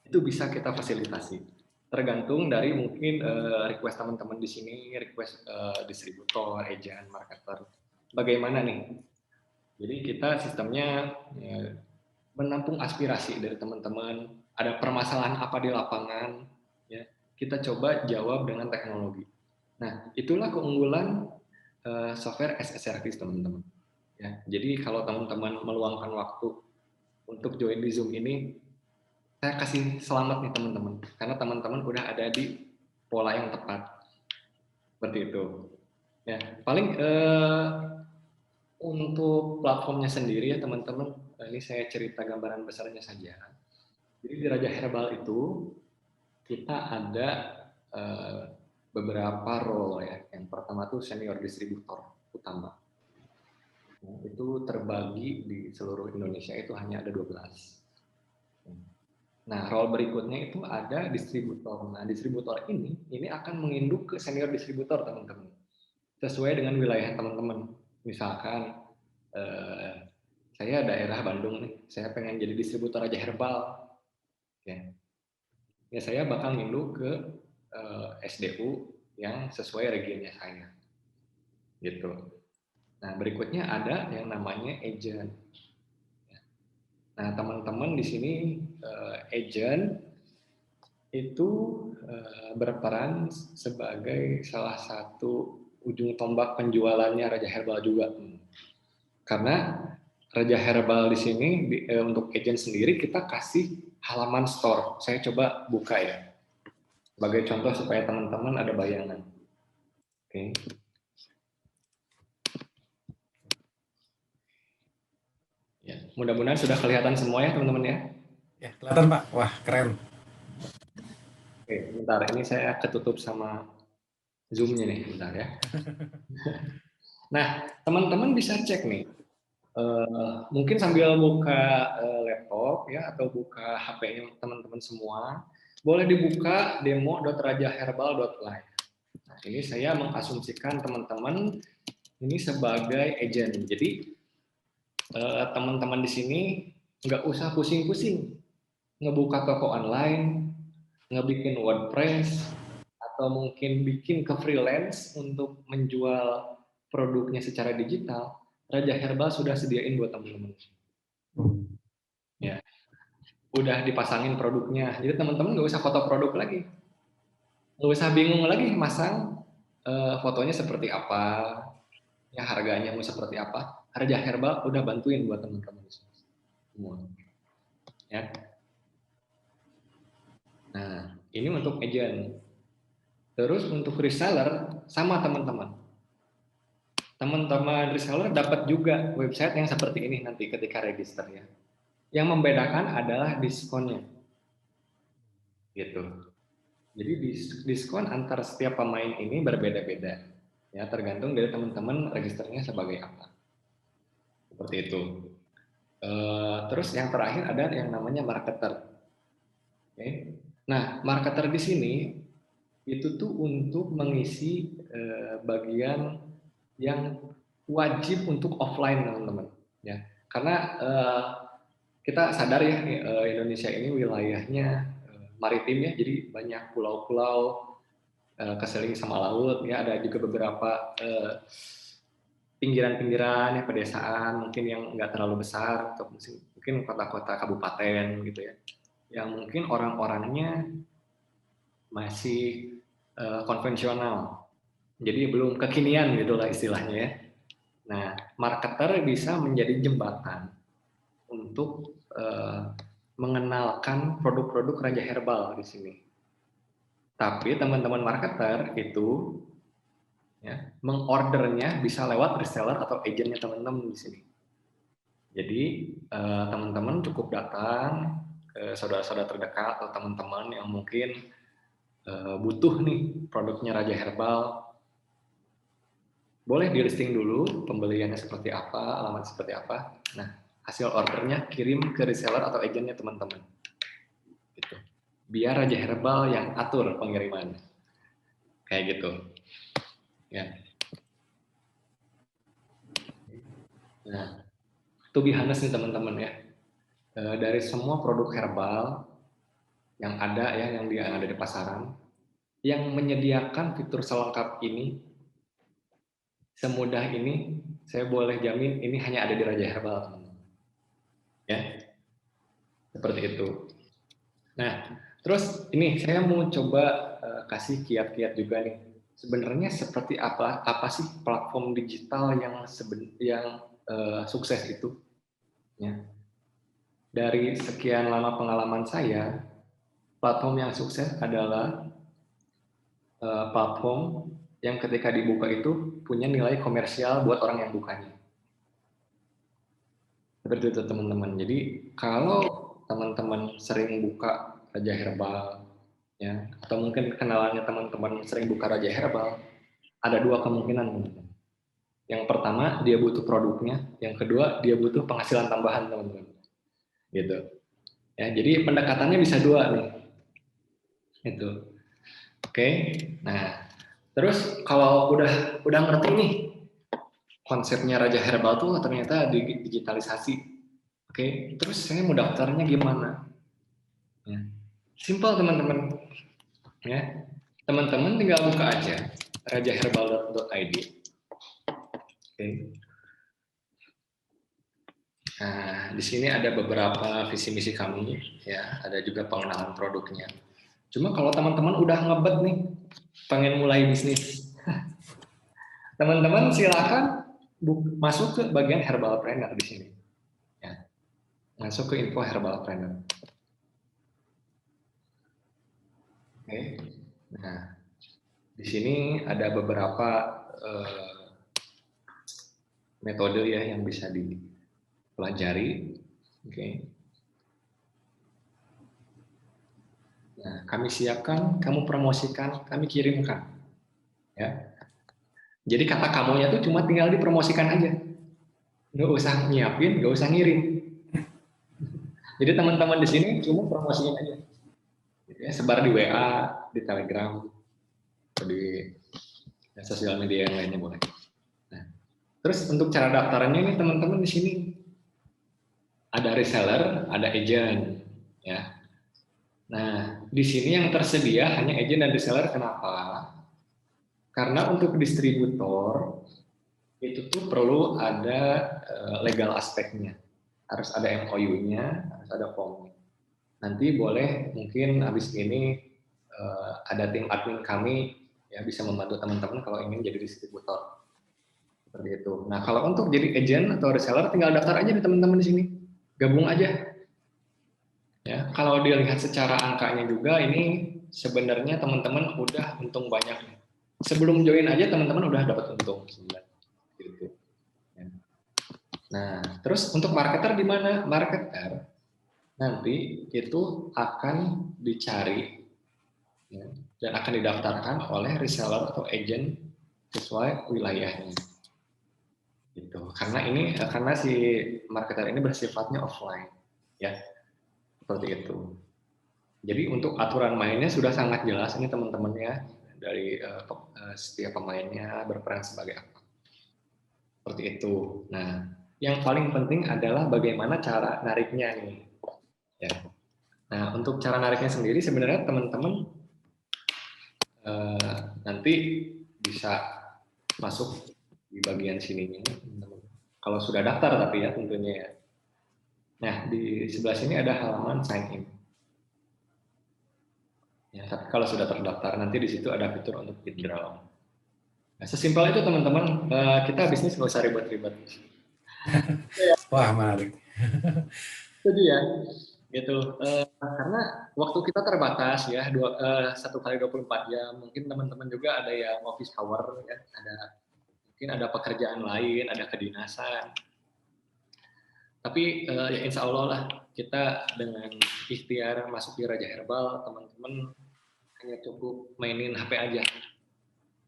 Itu bisa kita fasilitasi. Tergantung dari mungkin request teman-teman di sini, request distributor, agent, marketer. Bagaimana nih? Jadi kita sistemnya ya, menampung aspirasi dari teman-teman, ada permasalahan apa di lapangan, ya, kita coba jawab dengan teknologi. Nah, itulah keunggulan software as a service, teman-teman. Ya, jadi kalau teman-teman meluangkan waktu untuk join di Zoom ini, saya kasih selamat nih teman-teman, karena teman-teman udah ada di pola yang tepat. Seperti itu. Ya, paling untuk platformnya sendiri ya teman-teman, ini saya cerita gambaran besarnya saja. Jadi di Raja Herbal itu kita ada beberapa role ya. Yang pertama tuh senior distributor utama. Itu terbagi di seluruh Indonesia itu hanya ada 12. Nah, role berikutnya itu ada distributor. Nah, distributor ini akan menginduk ke senior distributor, teman-teman. Sesuai dengan wilayah teman-teman. Misalkan saya daerah Bandung nih, saya pengen jadi distributor Raja Herbal, ya saya bakal nginduk ke SDU yang sesuai regionnya saya, gitu. Nah berikutnya ada yang namanya agent. Nah teman-teman di sini agent itu berperan sebagai salah satu ujung tombak penjualannya Raja Herbal juga. Karena Raja Herbal di sini untuk agent sendiri kita kasih halaman store. Saya coba buka ya. Sebagai contoh supaya teman-teman ada bayangan. Oke. Ya, mudah-mudahan sudah kelihatan semua ya, teman-teman ya. Ya, kelihatan Pak. Wah, keren. Oke, bentar. Ini saya ketutup sama Zoom-nya nih, bentar ya. Nah, teman-teman bisa cek nih. Mungkin sambil buka laptop ya atau buka HP-nya teman-teman semua, boleh dibuka demo.rajaherbal.live. Nah, ini saya mengasumsikan teman-teman ini sebagai agent. Jadi teman-teman di sini nggak usah pusing-pusing ngebuka toko online, ngebikin WordPress, atau mungkin bikin ke freelance untuk menjual produknya secara digital. Raja Herbal sudah sediain buat teman-teman. Ya, udah dipasangin produknya. Jadi teman-teman nggak usah foto produk lagi, nggak usah bingung lagi masang fotonya seperti apa, ya harganya mau seperti apa. Raja Herbal udah bantuin buat teman-teman semua. Ya. Nah, ini untuk agent. Terus untuk reseller sama teman-teman. Teman-teman reseller dapat juga website yang seperti ini nanti ketika register ya. Yang membedakan adalah diskonnya. Gitu. Jadi diskon antar setiap pemain ini berbeda-beda. Ya, tergantung dari teman-teman registernya sebagai apa. Seperti itu. Terus yang terakhir ada yang namanya marketer. Oke. Nah, marketer di sini itu tuh untuk mengisi bagian yang wajib untuk offline, teman-teman. Ya, karena kita sadar ya Indonesia ini wilayahnya maritim ya, jadi banyak pulau-pulau keseling sama laut ya, ada juga beberapa pinggiran-pinggiran ya, pedesaan mungkin yang nggak terlalu besar atau mungkin kota-kota kabupaten gitu ya. yang mungkin orang-orangnya masih konvensional, jadi belum kekinian gitulah istilahnya ya. Nah, marketer bisa menjadi jembatan untuk mengenalkan produk-produk Raja Herbal di sini. Tapi teman-teman marketer itu ya, mengordernya bisa lewat reseller atau agentnya teman-teman di sini. Jadi teman-teman cukup datang ke saudara-saudara terdekat atau teman-teman yang mungkin butuh nih produknya Raja Herbal. Boleh di listing dulu pembeliannya seperti apa, alamat seperti apa. Nah, hasil ordernya kirim ke reseller atau agentnya teman-teman. Gitu. Biar Raja Herbal yang atur pengiriman. Kayak gitu. Ya. Nah, to be honest nih teman-teman ya. Dari semua produk herbal yang ada ya, yang ada di pasaran, yang menyediakan fitur selengkap ini, semudah ini, saya boleh jamin ini hanya ada di Raja Herbal, teman-teman. Ya, seperti itu. Nah, terus ini saya mau coba kasih kiat-kiat juga nih. Sebenarnya seperti apa sih platform digital yang sukses itu? Ya. Dari sekian lama pengalaman saya, platform yang sukses adalah platform yang ketika dibuka itu punya nilai komersial buat orang yang bukanya. Seperti itu teman-teman. Jadi kalau teman-teman sering buka Raja Herbal, ya, atau mungkin kenalannya teman-teman sering buka Raja Herbal, ada dua kemungkinan, teman-teman. Yang pertama dia butuh produknya, yang kedua dia butuh penghasilan tambahan, teman-teman. Gitu. Ya, jadi pendekatannya bisa dua nih. Itu. Oke. Nah, terus kalau udah ngerti nih konsepnya Raja Herbal tuh ternyata digitalisasi. Oke, terus saya mau daftarnya gimana? Ya. Simple teman-teman. Ya. Teman-teman tinggal buka aja rajaherbal.id. Oke. Nah, di sini ada beberapa visi misi kami, ya, ada juga pengenalan produknya. Cuma kalau teman-teman udah ngebet nih, pengen mulai bisnis, teman-teman silakan masuk ke bagian Herbal Planner di sini. Ya. Masuk ke info Herbal Planner. Oke. Nah, di sini ada beberapa metode ya yang bisa dipelajari. Oke. Nah, kami siapkan, kamu promosikan, kami kirimkan. Ya. Jadi kata kamunya tuh cuma tinggal dipromosikan aja. Nggak usah nyiapin, nggak usah ngirim. Jadi teman-teman di sini cuma promosiin aja. Ya, sebar di WA, di Telegram, atau di sosial media yang lainnya boleh. Nah, terus untuk cara daftarannya ini teman-teman di sini ada reseller, ada agent, ya. Nah, di sini yang tersedia hanya agent dan reseller. Kenapa? Karena untuk distributor itu tuh perlu ada legal aspeknya, harus ada MOU-nya, harus ada formnya. Nanti boleh mungkin habis ini ada tim admin kami ya bisa membantu teman-teman kalau ingin jadi distributor. Seperti itu. Nah, kalau untuk jadi agent atau reseller tinggal daftar aja nih teman-teman di sini. Gabung aja. Ya, kalau dilihat secara angkanya juga ini sebenarnya teman-teman udah untung banyak. Sebelum join aja teman-teman udah dapat untung sebenarnya. Gitu. Ya. Nah, terus untuk marketer di mana? Marketer nanti itu akan dicari ya, dan akan didaftarkan oleh reseller atau agent sesuai wilayahnya. Gitu. Karena si marketer ini bersifatnya offline, ya seperti itu. Jadi untuk aturan mainnya sudah sangat jelas ini teman-teman ya dari setiap pemainnya berperan sebagai apa. Seperti itu. Nah, yang paling penting adalah bagaimana cara nariknya nih. Ya. Nah, untuk cara nariknya sendiri sebenarnya teman-teman nanti bisa masuk di bagian sininya. Kalau sudah daftar tapi ya tentunya ya. Nah, di sebelah sini ada halaman sign in. Ya, tapi kalau sudah terdaftar nanti di situ ada fitur untuk withdraw. Nah, sesimpel itu teman-teman, kita bisnis nggak usah ribet-ribet. Wah, menarik. Itu ya, gitu. Karena waktu kita terbatas ya, 1 kali 24 jam. Mungkin teman-teman juga ada yang office hour ya, mungkin ada pekerjaan lain, ada kedinasan. Tapi ya insya Allah lah kita dengan ikhtiar masuk di Raja Herbal, teman-teman hanya cukup mainin HP aja,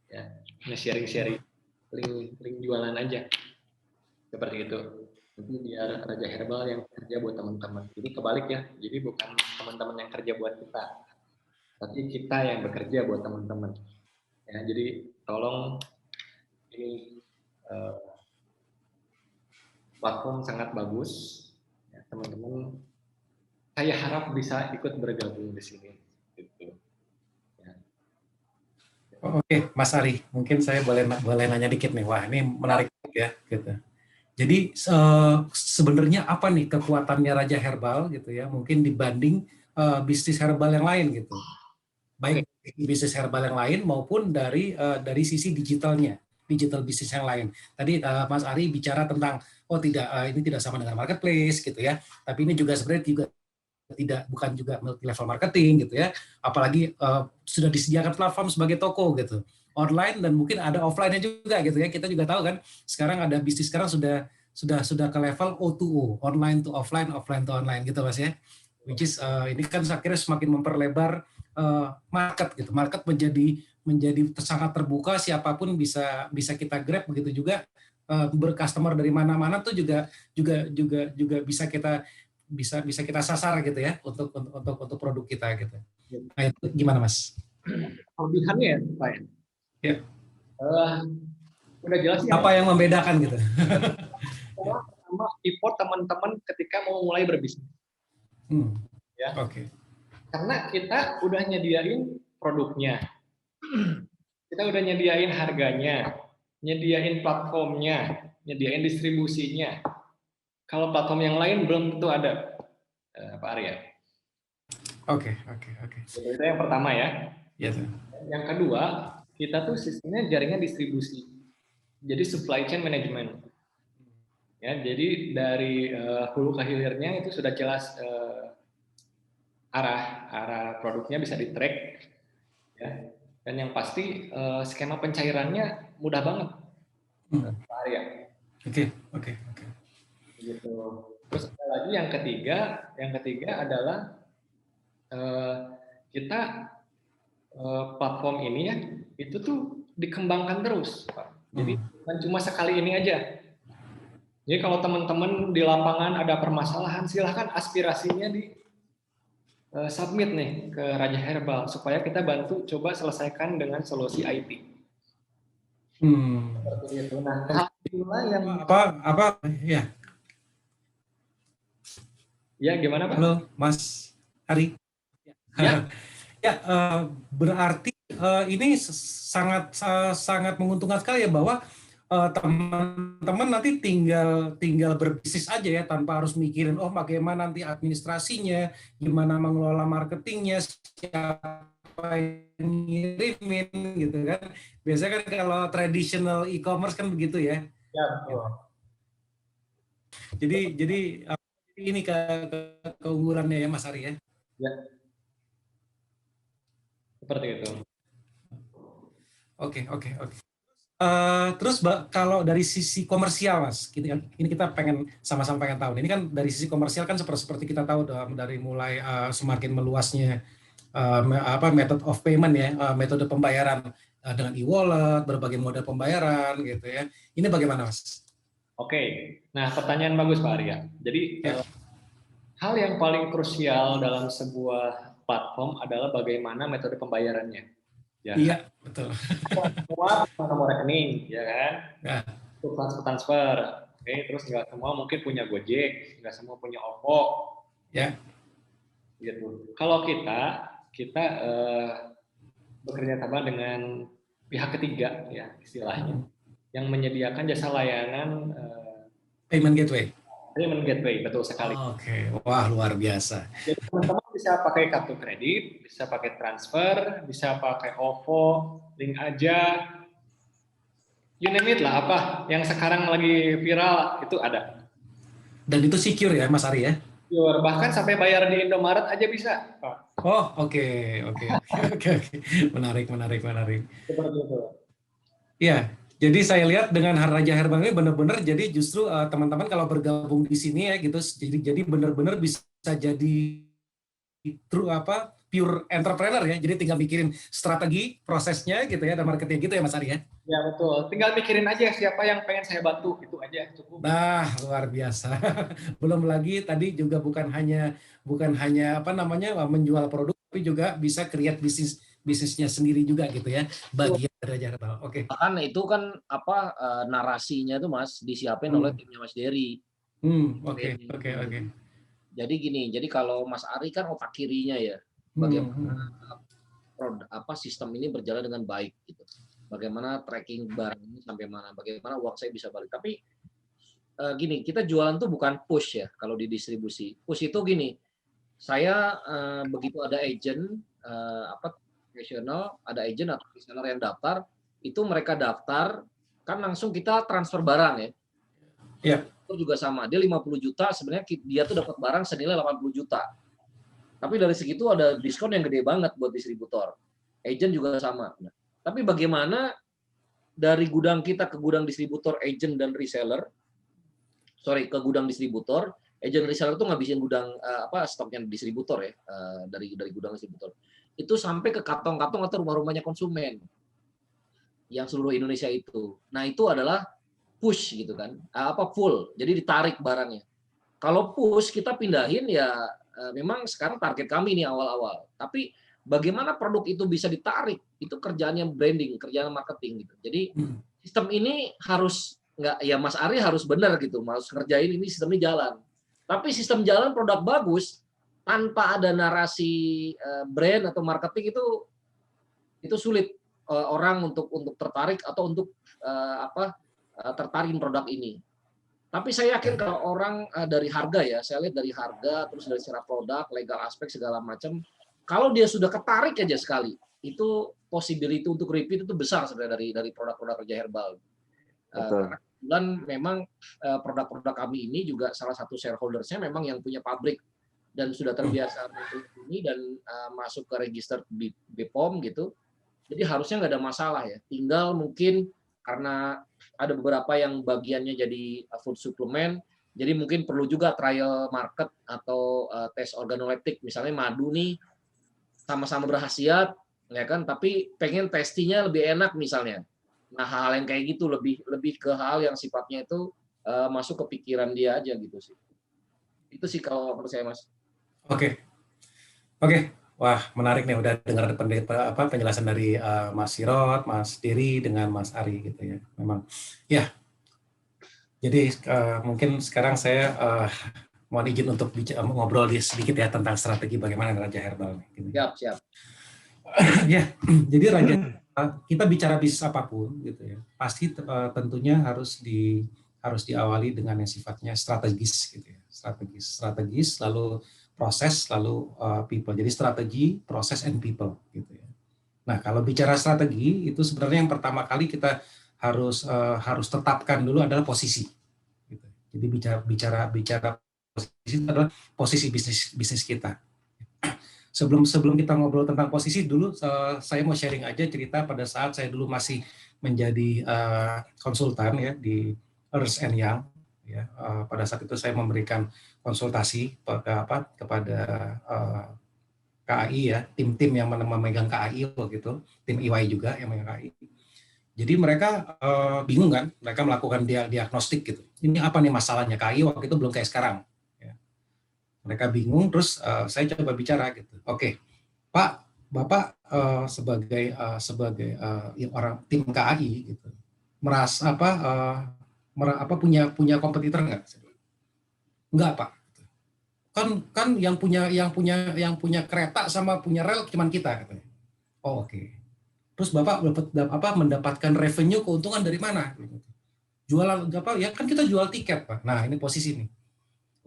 ya, sharing-sharing, link jualan aja, seperti itu. Jadi biar Raja Herbal yang kerja buat teman-teman. Jadi kebalik ya, jadi bukan teman-teman yang kerja buat kita, tapi kita yang bekerja buat teman-teman. Ya, jadi tolong ini platform sangat bagus, ya, teman-teman. Saya harap bisa ikut bergabung di sini. Gitu. Ya. Oke, Mas Ari, mungkin saya boleh nanya dikit nih. Wah, ini menarik ya, gitu. Jadi sebenarnya apa nih kekuatannya Raja Herbal gitu ya? Mungkin dibanding bisnis herbal yang lain gitu. Baik bisnis herbal yang lain maupun dari sisi digitalnya, digital bisnis yang lain. Tadi Mas Ari bicara tentang ini tidak sama dengan marketplace gitu ya. Tapi ini juga sebenarnya juga bukan juga multi level marketing gitu ya. Apalagi sudah disediakan platform sebagai toko gitu. Online dan mungkin ada offline-nya juga gitu ya. Kita juga tahu kan sekarang ada bisnis sekarang sudah ke level O2O, online to offline, offline to online gitu Mas ya. Which is ini kan akhirnya semakin memperlebar market gitu. Market menjadi sangat terbuka, siapapun bisa kita grab, begitu juga bercustomer dari mana-mana tuh juga bisa kita sasar gitu ya untuk produk kita gitu. Nah, itu gimana Mas? Kelebihannya ya, Pak. Ya. Udah jelas ya. Apa yang membedakan gitu? Pertama, effort teman-teman ketika mau mulai berbisnis. Ya. Oke. Karena kita udah nyediain produknya, kita udah nyediain harganya, nyediain platformnya, nyediain distribusinya. Kalau platform yang lain belum tentu ada, Pak Arya. Oke. Itu yang pertama ya. Yes. Yang kedua, kita tuh sistemnya jaringan distribusi. Jadi supply chain management. Ya, jadi dari hulu ke hilirnya itu sudah jelas arah produknya bisa di-track. Ya. Dan yang pasti skema pencairannya mudah banget. Pak Arya. Oke. Gitu. Terus ada lagi yang ketiga adalah kita platform ini ya itu tuh dikembangkan terus, Pak. Jadi bukan cuma sekali ini aja. Jadi kalau teman-teman di lapangan ada permasalahan, silahkan aspirasinya di submit nih ke Raja Herbal supaya kita bantu coba selesaikan dengan solusi IT. Seperti itu. Nah, yang apa ya? Ya, gimana Pak? Halo, Mas Ari. Ya. Ya, berarti ini sangat menguntungkan sekali ya bahwa teman-teman nanti tinggal berbisnis aja ya tanpa harus mikirin bagaimana nanti administrasinya, gimana mengelola marketingnya, siapa yang ngirimin gitu kan. Biasanya kan kalau traditional e-commerce kan begitu ya. Ya, betul. Jadi ini keunggulannya ya Mas Ari ya. Ya. Seperti itu. Oke. Terus kalau dari sisi komersial Mas, ini kita sama-sama pengen tahu. Ini kan dari sisi komersial kan seperti kita tahu dari mulai semakin meluasnya method of payment ya, metode pembayaran dengan e-wallet, berbagai moda pembayaran gitu ya. Ini bagaimana Mas? Oke, nah pertanyaan bagus Pak Arya. Jadi hal yang paling krusial dalam sebuah platform adalah bagaimana metode pembayarannya. Ya. Iya, betul. Semua nomor rekening, ya kan? Ya. Transfer. Oke, terus nggak semua mungkin punya Gojek, nggak semua punya OVO. Ya. Gitu. Kalau kita bekerja sama dengan pihak ketiga, ya istilahnya, yang menyediakan jasa layanan payment gateway. Payment gateway, betul sekali. Oke, wah luar biasa. Jadi teman-teman bisa pakai kartu kredit, bisa pakai transfer, bisa pakai OVO, link aja, you name it lah, apa yang sekarang lagi viral itu ada. Dan itu secure ya Mas Ari ya? Secure, bahkan sampai bayar di Indomaret aja bisa, Pak. Oh oke. Menarik. Seperti itu. Ya, jadi saya lihat dengan Raja Herbal ini benar-benar jadi justru teman-teman kalau bergabung di sini ya gitu, jadi benar-benar bisa jadi true pure entrepreneur ya. Jadi tinggal mikirin strategi, prosesnya gitu ya, dan marketing gitu ya Mas Ari ya. Ya betul, tinggal mikirin aja siapa yang pengen saya bantu, itu aja cukup. Nah, luar biasa. Belum lagi tadi juga bukan hanya menjual produk, tapi juga bisa create bisnisnya sendiri juga gitu ya, bagian dari Raja Herbal. Oke. Bahkan itu kan narasinya tuh Mas disiapin oleh timnya Mas Dery. Oke. Jadi gini, jadi kalau Mas Ari kan otak kirinya ya, bagaimana sistem ini berjalan dengan baik gitu. Bagaimana tracking barang ini sampai mana, bagaimana uang saya bisa balik. Tapi gini, kita jualan tuh bukan push ya kalau di distribusi. Push itu gini, saya begitu ada agent profesional, ada agent atau reseller yang daftar, itu mereka daftar kan langsung kita transfer barang ya. Iya. Itu juga sama, dia 50 juta sebenarnya dia tuh dapat barang senilai 80 juta. Tapi dari segitu ada diskon yang gede banget buat distributor. Agent juga sama. Nah, tapi bagaimana dari gudang kita ke gudang distributor, agent dan reseller, ke gudang distributor, agent reseller tuh ngabisin gudang stoknya distributor ya, dari gudang distributor. Itu sampai ke kantong-kantong atau rumah-rumahnya konsumen yang seluruh Indonesia itu. Nah, itu adalah push gitu kan. Full. Jadi ditarik barangnya. Kalau push kita pindahin ya memang sekarang target kami nih awal-awal. Tapi bagaimana produk itu bisa ditarik? Itu kerjaannya branding, kerjaan marketing gitu. Jadi sistem ini harus Mas Ari harus benar gitu, harus ngerjain ini sistemnya jalan. Tapi sistem jalan produk bagus tanpa ada narasi brand atau marketing itu sulit orang untuk tertarik atau untuk tertarik produk ini. Tapi saya yakin kalau orang dari harga ya, saya lihat dari harga, terus dari secara produk, legal aspek segala macam, kalau dia sudah ketarik aja sekali, itu possibility untuk repeat itu besar sebenarnya dari produk-produk Raja Herbal. Karena kebetulan memang produk-produk kami ini juga salah satu shareholdersnya memang yang punya pabrik dan sudah terbiasa ini dan masuk ke register BPOM gitu. Jadi harusnya nggak ada masalah ya. Tinggal mungkin karena ada beberapa yang bagiannya jadi food supplement, jadi mungkin perlu juga trial market atau tes organoleptik, misalnya madu nih sama-sama berkhasiat, ya kan? Tapi pengen testinya lebih enak misalnya. Nah hal yang kayak gitu lebih ke hal yang sifatnya itu masuk ke pikiran dia aja gitu sih. Itu sih kalau menurut saya Mas. Oke. Wah, menarik nih udah dengar penjelasan dari Mas Sirot, Mas Dery dengan Mas Ari gitu ya. Memang ya. Jadi mungkin sekarang saya mohon izin untuk ngobrol sedikit ya tentang strategi bagaimana Raja Herbal. Gitu. Siap. Ya, jadi Raja kita bicara bisnis apapun gitu ya. Pasti tentunya harus diawali dengan yang sifatnya strategis gitu ya. Strategis lalu proses lalu people. Jadi strategi, proses, and people gitu ya. Nah, kalau bicara strategi itu sebenarnya yang pertama kali kita harus tetapkan dulu adalah posisi. Gitu. Jadi bicara posisi itu adalah posisi bisnis kita. Sebelum kita ngobrol tentang posisi dulu, saya mau sharing aja cerita pada saat saya dulu masih menjadi konsultan ya di Ernst & Young. Ya, pada saat itu saya memberikan konsultasi kepada KAI ya, tim-tim yang memegang KAI waktu itu, tim EY juga yang memegang KAI. Jadi mereka bingung kan, mereka melakukan diagnostik gitu. Ini apa nih masalahnya? KAI waktu itu belum kayak sekarang. Ya. Mereka bingung, terus saya coba bicara gitu. Oke, Pak, Bapak sebagai orang tim KAI gitu, merasa punya kompetitor nggak? Enggak, Pak. Kan yang punya kereta sama punya rel cuman kita katanya. Oh, oke. Terus Bapak mendapatkan keuntungan dari mana? Jualan apa? Ya kan kita jual tiket, Pak. Nah, ini posisi nih.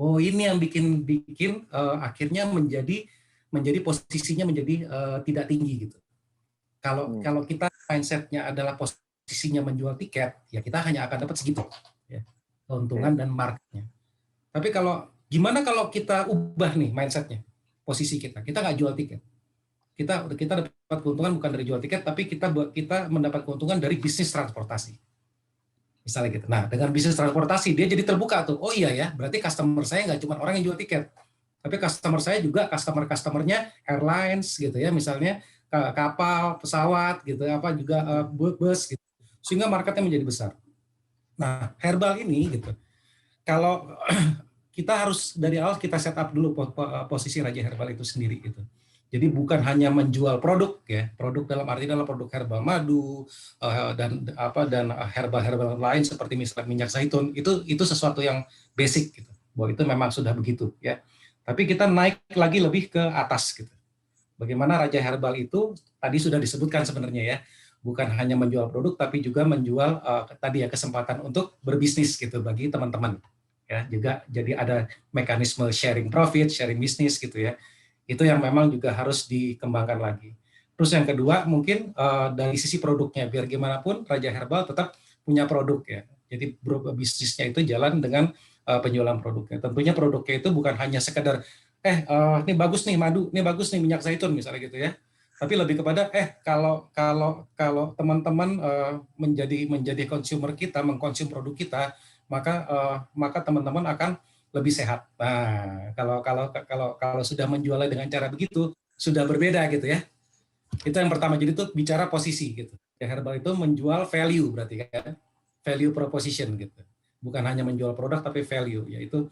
Oh, ini yang bikin akhirnya menjadi posisinya menjadi tidak tinggi gitu. Kalau kita mindsetnya adalah posisinya menjual tiket, ya kita hanya akan dapat segitu, ya, keuntungan dan marketnya. Tapi gimana kalau kita ubah nih mindsetnya, posisi kita nggak jual tiket, kita dapat keuntungan bukan dari jual tiket, tapi kita mendapat keuntungan dari bisnis transportasi, misalnya gitu. Nah, dengan bisnis transportasi dia jadi terbuka tuh. Oh iya ya, berarti customer saya nggak cuma orang yang jual tiket, tapi customer saya juga customer-customernya airlines gitu ya, misalnya kapal, pesawat gitu, apa juga bus gitu, sehingga marketnya menjadi besar. Nah, herbal ini gitu, kalau kita harus dari awal kita set up dulu posisi Raja Herbal itu sendiri gitu. Jadi bukan hanya menjual produk ya, produk dalam arti adalah produk herbal madu dan herbal lain seperti misalnya minyak zaitun, itu sesuatu yang basic gitu. Bahwa itu memang sudah begitu ya. Tapi kita naik lagi lebih ke atas gitu. Bagaimana Raja Herbal itu tadi sudah disebutkan sebenarnya ya, bukan hanya menjual produk tapi juga menjual tadi ya kesempatan untuk berbisnis gitu bagi teman-teman. Ya, juga jadi ada mekanisme sharing profit, sharing bisnis gitu ya. Itu yang memang juga harus dikembangkan lagi. Terus yang kedua mungkin dari sisi produknya, biar gimana pun Raja Herbal tetap punya produk ya. Jadi bisnisnya itu jalan dengan penjualan produknya. Tentunya produknya itu bukan hanya sekedar ini bagus nih madu, ini bagus nih minyak zaitun misalnya gitu ya. Tapi lebih kepada kalau teman-teman menjadi consumer kita, mengkonsum produk kita, maka teman-teman akan lebih sehat. Nah, kalau sudah menjualnya dengan cara begitu, sudah berbeda gitu ya. Itu yang pertama. Jadi itu bicara posisi gitu. Ya, herbal itu menjual value berarti kan, value proposition gitu. Bukan hanya menjual produk tapi value, yaitu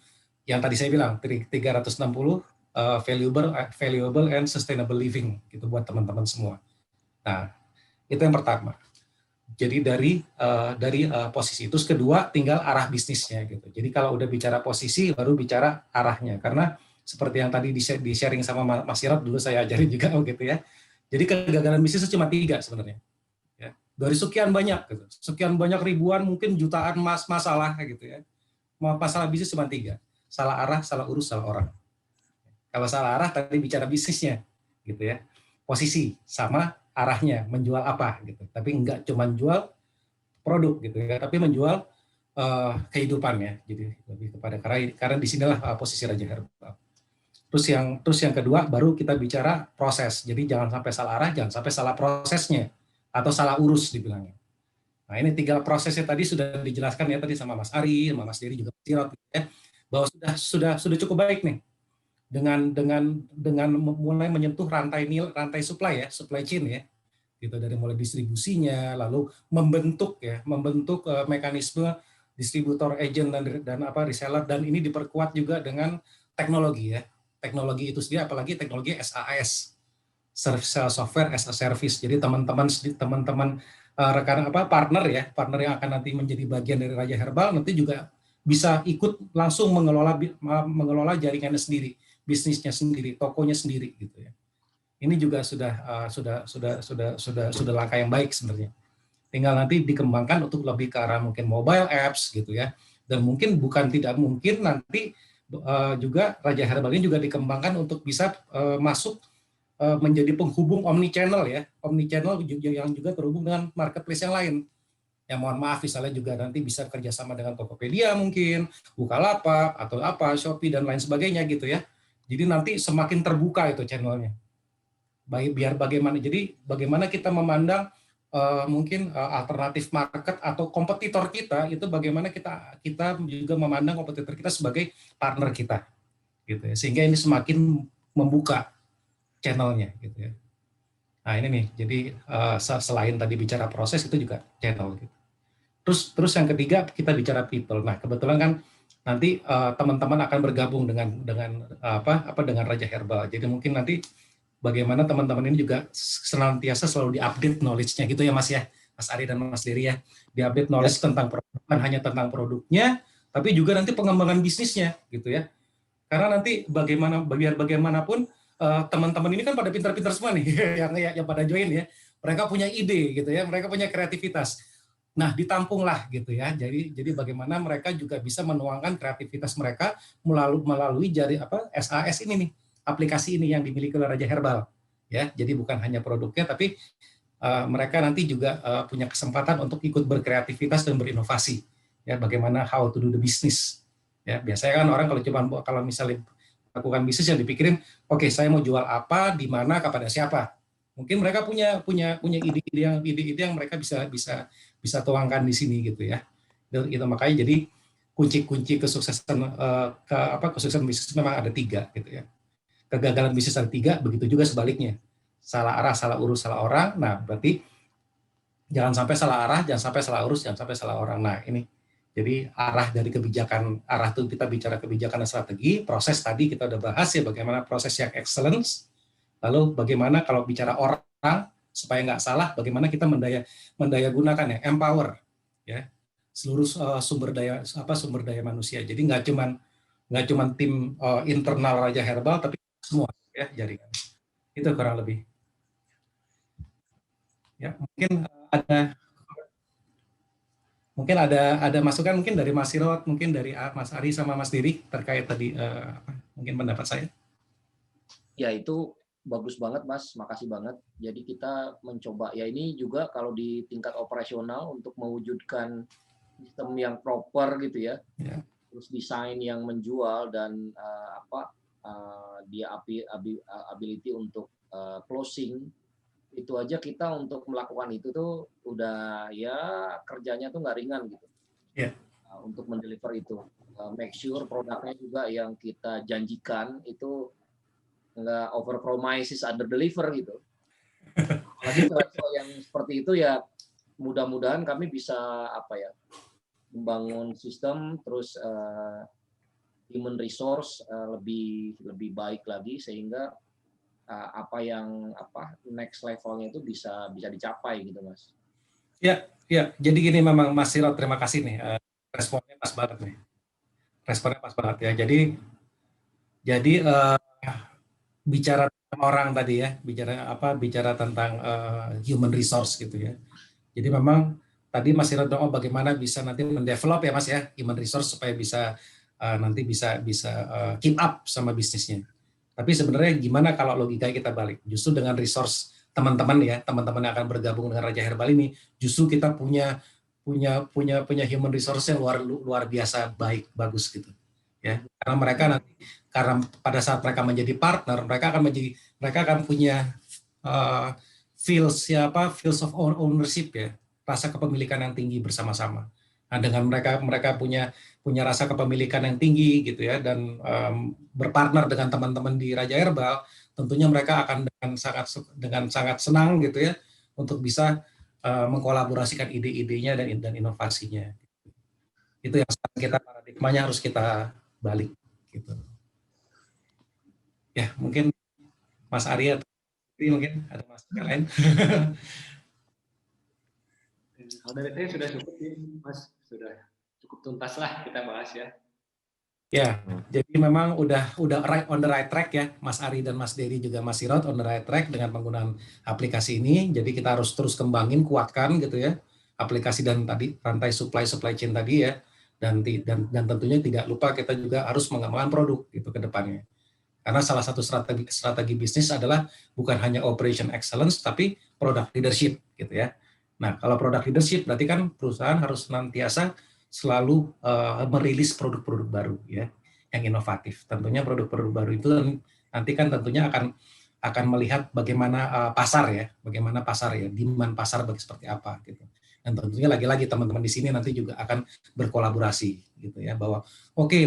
yang tadi saya bilang 360 valuable and sustainable living gitu buat teman-teman semua. Nah, itu yang pertama. Jadi dari posisi itu. Terus kedua tinggal arah bisnisnya gitu. Jadi kalau udah bicara posisi baru bicara arahnya, karena seperti yang tadi di sharing sama Mas Sirot dulu saya ajarin juga gitu ya. Jadi kegagalan bisnis cuma 3 sebenarnya. Ya. Dari sekian banyak gitu. Sekian banyak ribuan mungkin jutaan masalah gitu ya. Masalah bisnis cuma 3. Salah arah, salah urus, salah orang. Kalau salah arah tadi bicara bisnisnya gitu ya. Posisi sama arahnya menjual apa gitu, tapi enggak cuma jual produk gitu ya, tapi menjual kehidupannya. Jadi lebih kepada karena disinilah posisi Raja Herbal. Terus yang kedua baru kita bicara proses. Jadi jangan sampai salah arah, jangan sampai salah prosesnya atau salah urus dibilangnya. Nah ini 3 prosesnya tadi sudah dijelaskan ya tadi sama Mas Ari, sama Mas Dery juga Sirot ya, bahwa sudah cukup baik nih. Dengan mulai menyentuh rantai supply ya, supply chain ya, gitu, dari mulai distribusinya, lalu membentuk mekanisme distributor, agent dan reseller, dan ini diperkuat juga dengan teknologi ya, teknologi itu sendiri, apalagi teknologi SaaS, software as a service. Jadi teman-teman rekan partner yang akan nanti menjadi bagian dari Raja Herbal nanti juga bisa ikut langsung mengelola jaringannya sendiri, bisnisnya sendiri, tokonya sendiri gitu ya. Ini juga sudah langkah yang baik sebenarnya. Tinggal nanti dikembangkan untuk lebih ke arah mungkin mobile apps gitu ya. Dan mungkin tidak mungkin nanti juga Raja Herbal ini juga dikembangkan untuk bisa masuk menjadi penghubung omnichannel ya. Omnichannel yang juga terhubung dengan marketplace yang lain. Ya mohon maaf misalnya juga nanti bisa kerjasama dengan Tokopedia mungkin, Bukalapak atau Shopee dan lain sebagainya gitu ya. Jadi nanti semakin terbuka itu channelnya. Bagaimana kita memandang mungkin alternatif market atau kompetitor kita itu, bagaimana kita juga memandang kompetitor kita sebagai partner kita gitu ya, sehingga ini semakin membuka channelnya gitu ya. Nah ini nih, jadi selain tadi bicara proses itu juga channel gitu. Terus yang ketiga kita bicara people. Nah kebetulan kan nanti teman-teman akan bergabung dengan Raja Herbal. Jadi mungkin nanti bagaimana teman-teman ini juga senantiasa selalu diupdate knowledge-nya gitu ya Mas ya, Mas Ari dan Mas Dery ya, diupdate knowledge tentang produk, bukan hanya tentang produknya, tapi juga nanti pengembangan bisnisnya gitu ya. Karena nanti bagaimanapun teman-teman ini kan pada pintar-pintar semua nih yang pada join ya, mereka punya ide gitu ya, mereka punya kreativitas. Nah, ditampunglah gitu ya. Jadi bagaimana mereka juga bisa menuangkan kreativitas mereka melalui SAS ini nih, aplikasi ini yang dimiliki oleh Raja Herbal. Ya, jadi bukan hanya produknya, tapi mereka nanti juga punya kesempatan untuk ikut berkreativitas dan berinovasi. Ya, bagaimana how to do the business. Ya, biasanya kan orang kalau misalnya lakukan bisnis yang dipikirin, oke, saya mau jual apa, di mana, kepada siapa. Mungkin mereka punya ide-ide yang mereka bisa tuangkan di sini gitu ya. Itu makanya jadi kunci kesuksesan kesuksesan bisnis memang ada 3 gitu ya. Kegagalan bisnis ada 3, begitu juga sebaliknya. Salah arah, salah urus, salah orang. Nah, berarti jangan sampai salah arah, jangan sampai salah urus, jangan sampai salah orang. Nah, ini jadi arah dari kebijakan, arah itu kita bicara kebijakan dan strategi, proses tadi kita udah bahas ya bagaimana proses yang excellence. Lalu bagaimana kalau bicara orang supaya nggak salah, bagaimana kita mendaya gunakan ya, empower ya seluruh sumber daya manusia. Jadi nggak cuman tim internal Raja Herbal, tapi semua ya jaringan. Itu kurang lebih. Ya mungkin ada masukan mungkin dari Mas Sirot, mungkin dari Mas Ari sama Mas Diri terkait tadi mungkin pendapat saya. Ya itu bagus banget Mas, makasih banget. Jadi kita mencoba ya ini juga kalau di tingkat operasional untuk mewujudkan sistem yang proper gitu ya. Terus desain yang menjual dan dia ability untuk closing itu aja kita untuk melakukan itu tuh udah ya kerjanya tuh nggak ringan gitu. Untuk mendeliver itu, make sure produknya juga yang kita janjikan itu nggak over promises under deliver gitu. Lagi kalau yang seperti itu ya mudah-mudahan kami bisa membangun sistem terus human resource lebih baik lagi sehingga next levelnya itu bisa dicapai gitu Mas. Ya. Jadi gini memang Mas Sirot, terima kasih nih responnya pas banget nih. Responnya pas banget ya. Jadi bicara tentang orang tadi ya, bicara tentang human resource gitu ya. Jadi memang tadi Mas Sirot bagaimana bisa nanti mendevelop ya Mas ya human resource supaya bisa nanti bisa keep up sama bisnisnya. Tapi sebenarnya gimana kalau logika kita balik? Justru dengan resource teman-teman yang akan bergabung dengan Raja Herbal ini, justru kita punya human resource yang luar biasa bagus gitu. Ya, karena pada saat mereka menjadi partner, mereka akan punya feels of ownership ya, rasa kepemilikan yang tinggi bersama-sama. Nah, dengan mereka punya rasa kepemilikan yang tinggi gitu ya, dan berpartner dengan teman-teman di Raja Herbal, tentunya mereka akan dengan sangat senang gitu ya untuk bisa mengkolaborasikan ide-idenya dan inovasinya. Itu yang sekarang kita paradigmanya harus kita balik gitu. Ya, mungkin Mas Arya mungkin ada masukan lain. Kalau dari saya sudah cukup Mas, sudah cukup tuntas lah kita bahas ya. Ya, jadi memang udah on the right track ya, Mas Ari dan Mas Dery juga Mas Sirot on the right track dengan penggunaan aplikasi ini. Jadi kita harus terus kembangin, kuatkan gitu ya aplikasi dan tadi rantai supply chain tadi ya. Dan tentunya tidak lupa kita juga harus mengembangkan produk gitu ke depannya. Karena salah satu strategi bisnis adalah bukan hanya operation excellence tapi product leadership gitu ya. Nah, kalau product leadership berarti kan perusahaan harus senantiasa selalu merilis produk-produk baru ya yang inovatif. Tentunya produk-produk baru itu nanti kan tentunya akan melihat bagaimana pasar ya, demand pasar seperti apa gitu. Dan tentunya lagi-lagi teman-teman di sini nanti juga akan berkolaborasi gitu ya, bahwa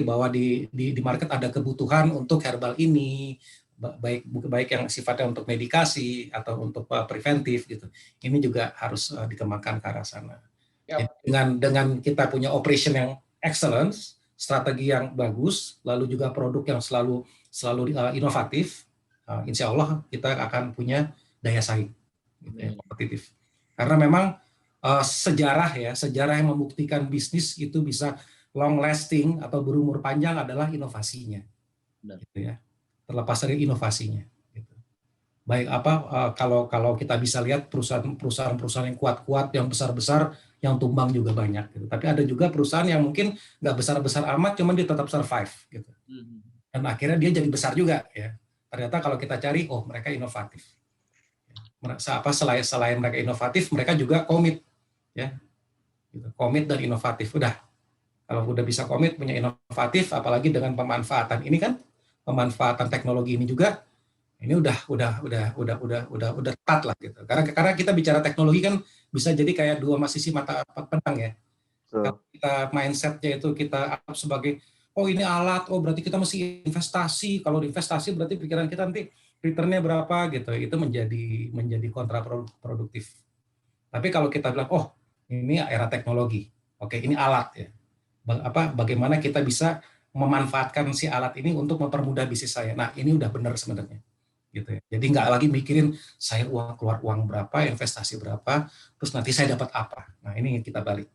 bahwa di market ada kebutuhan untuk herbal ini, baik yang sifatnya untuk medikasi atau untuk preventif gitu. Ini juga harus dikembangkan ke arah sana. Dengan kita punya operation yang excellence, strategi yang bagus, lalu juga produk yang selalu inovatif, insya Allah kita akan punya daya saing gitu ya, kompetitif. Karena memang sejarah yang membuktikan bisnis itu bisa long lasting atau berumur panjang adalah inovasinya. Gitu ya. Terlepas dari inovasinya gitu. Baik kalau kita bisa lihat perusahaan yang kuat-kuat, yang besar-besar, yang tumbang juga banyak gitu. Tapi ada juga perusahaan yang mungkin nggak besar-besar amat, cuman dia tetap survive gitu. Dan akhirnya dia jadi besar juga ya. Ternyata kalau kita cari, oh mereka inovatif. Selain mereka inovatif, mereka juga komit ya. Gitu. Komit dan inovatif. Kalau udah bisa komit, punya inovatif, apalagi dengan pemanfaatan ini kan, pemanfaatan teknologi ini juga, ini udah tepat lah gitu. Karena kita bicara teknologi kan bisa jadi kayak dua sisi mata pedang ya. Kalau kita mindsetnya itu kita anggap sebagai oh ini alat, oh berarti kita mesti investasi. Kalau investasi berarti pikiran kita nanti returnnya berapa gitu. Itu menjadi kontraproduktif. Tapi kalau kita bilang oh ini era teknologi, oke ini alat ya. Bagaimana kita bisa memanfaatkan si alat ini untuk mempermudah bisnis saya. Nah, ini udah benar sebenarnya. Gitu ya. Jadi nggak lagi mikirin saya keluar uang berapa, investasi berapa, terus nanti saya dapat apa. Nah, ini kita balik.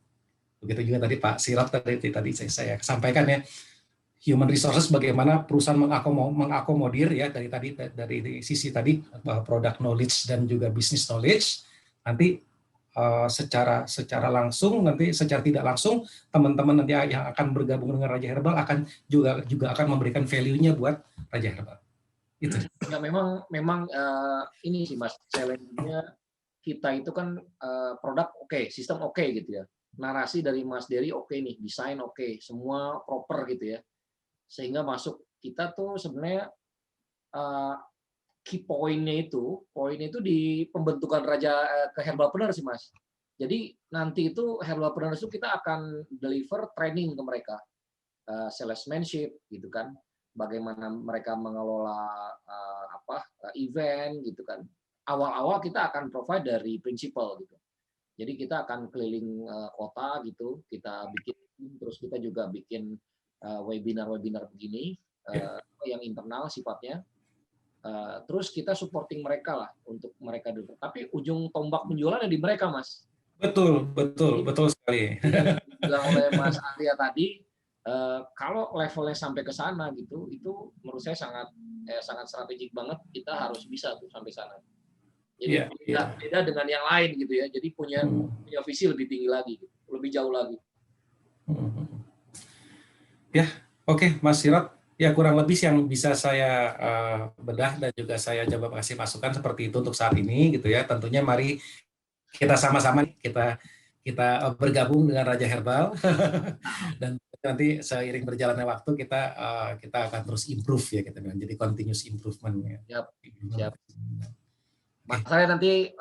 Begitu juga tadi Pak Sirot tadi saya sampaikan ya. Human resources bagaimana perusahaan mengakomodir ya dari sisi tadi product knowledge dan juga business knowledge. Nanti secara langsung nanti secara tidak langsung teman-teman nanti yang akan bergabung dengan Raja Herbal akan juga akan memberikan value-nya buat Raja Herbal. Itu. Ya memang ini sih Mas, challenge-nya kita itu kan produk oke, sistem oke gitu ya. Narasi dari Mas Dery oke nih, desain oke, semua proper gitu ya. Sehingga masuk kita tuh sebenarnya key point-nya itu di pembentukan Raja ke Herbalpreneur sih Mas. Jadi nanti itu Herbalpreneur itu kita akan deliver training ke mereka, salesmanship gitu kan, bagaimana mereka mengelola event gitu kan. Awal-awal kita akan provide dari principal gitu. Jadi kita akan keliling kota gitu, kita bikin, terus kita juga bikin webinar begini yang internal sifatnya. Terus kita supporting mereka lah untuk mereka dulu. Tapi ujung tombak penjualannya di mereka, Mas. Betul sekali. Bilang oleh Mas Arya tadi, kalau levelnya sampai ke sana gitu, itu menurut saya sangat strategik banget. Kita harus bisa tuh sampai sana. Jadi beda dengan yang lain gitu ya. Jadi punya visi lebih tinggi lagi, gitu. Lebih jauh lagi. Ya, oke, Mas Sirot. Ya kurang lebih yang bisa saya bedah dan juga saya coba kasih masukan seperti itu untuk saat ini gitu ya. Tentunya mari kita sama-sama kita bergabung dengan Raja Herbal dan nanti seiring berjalannya waktu kita akan terus improve ya kita bilang. Jadi continuous improvement ya. Siap. Mas saya nanti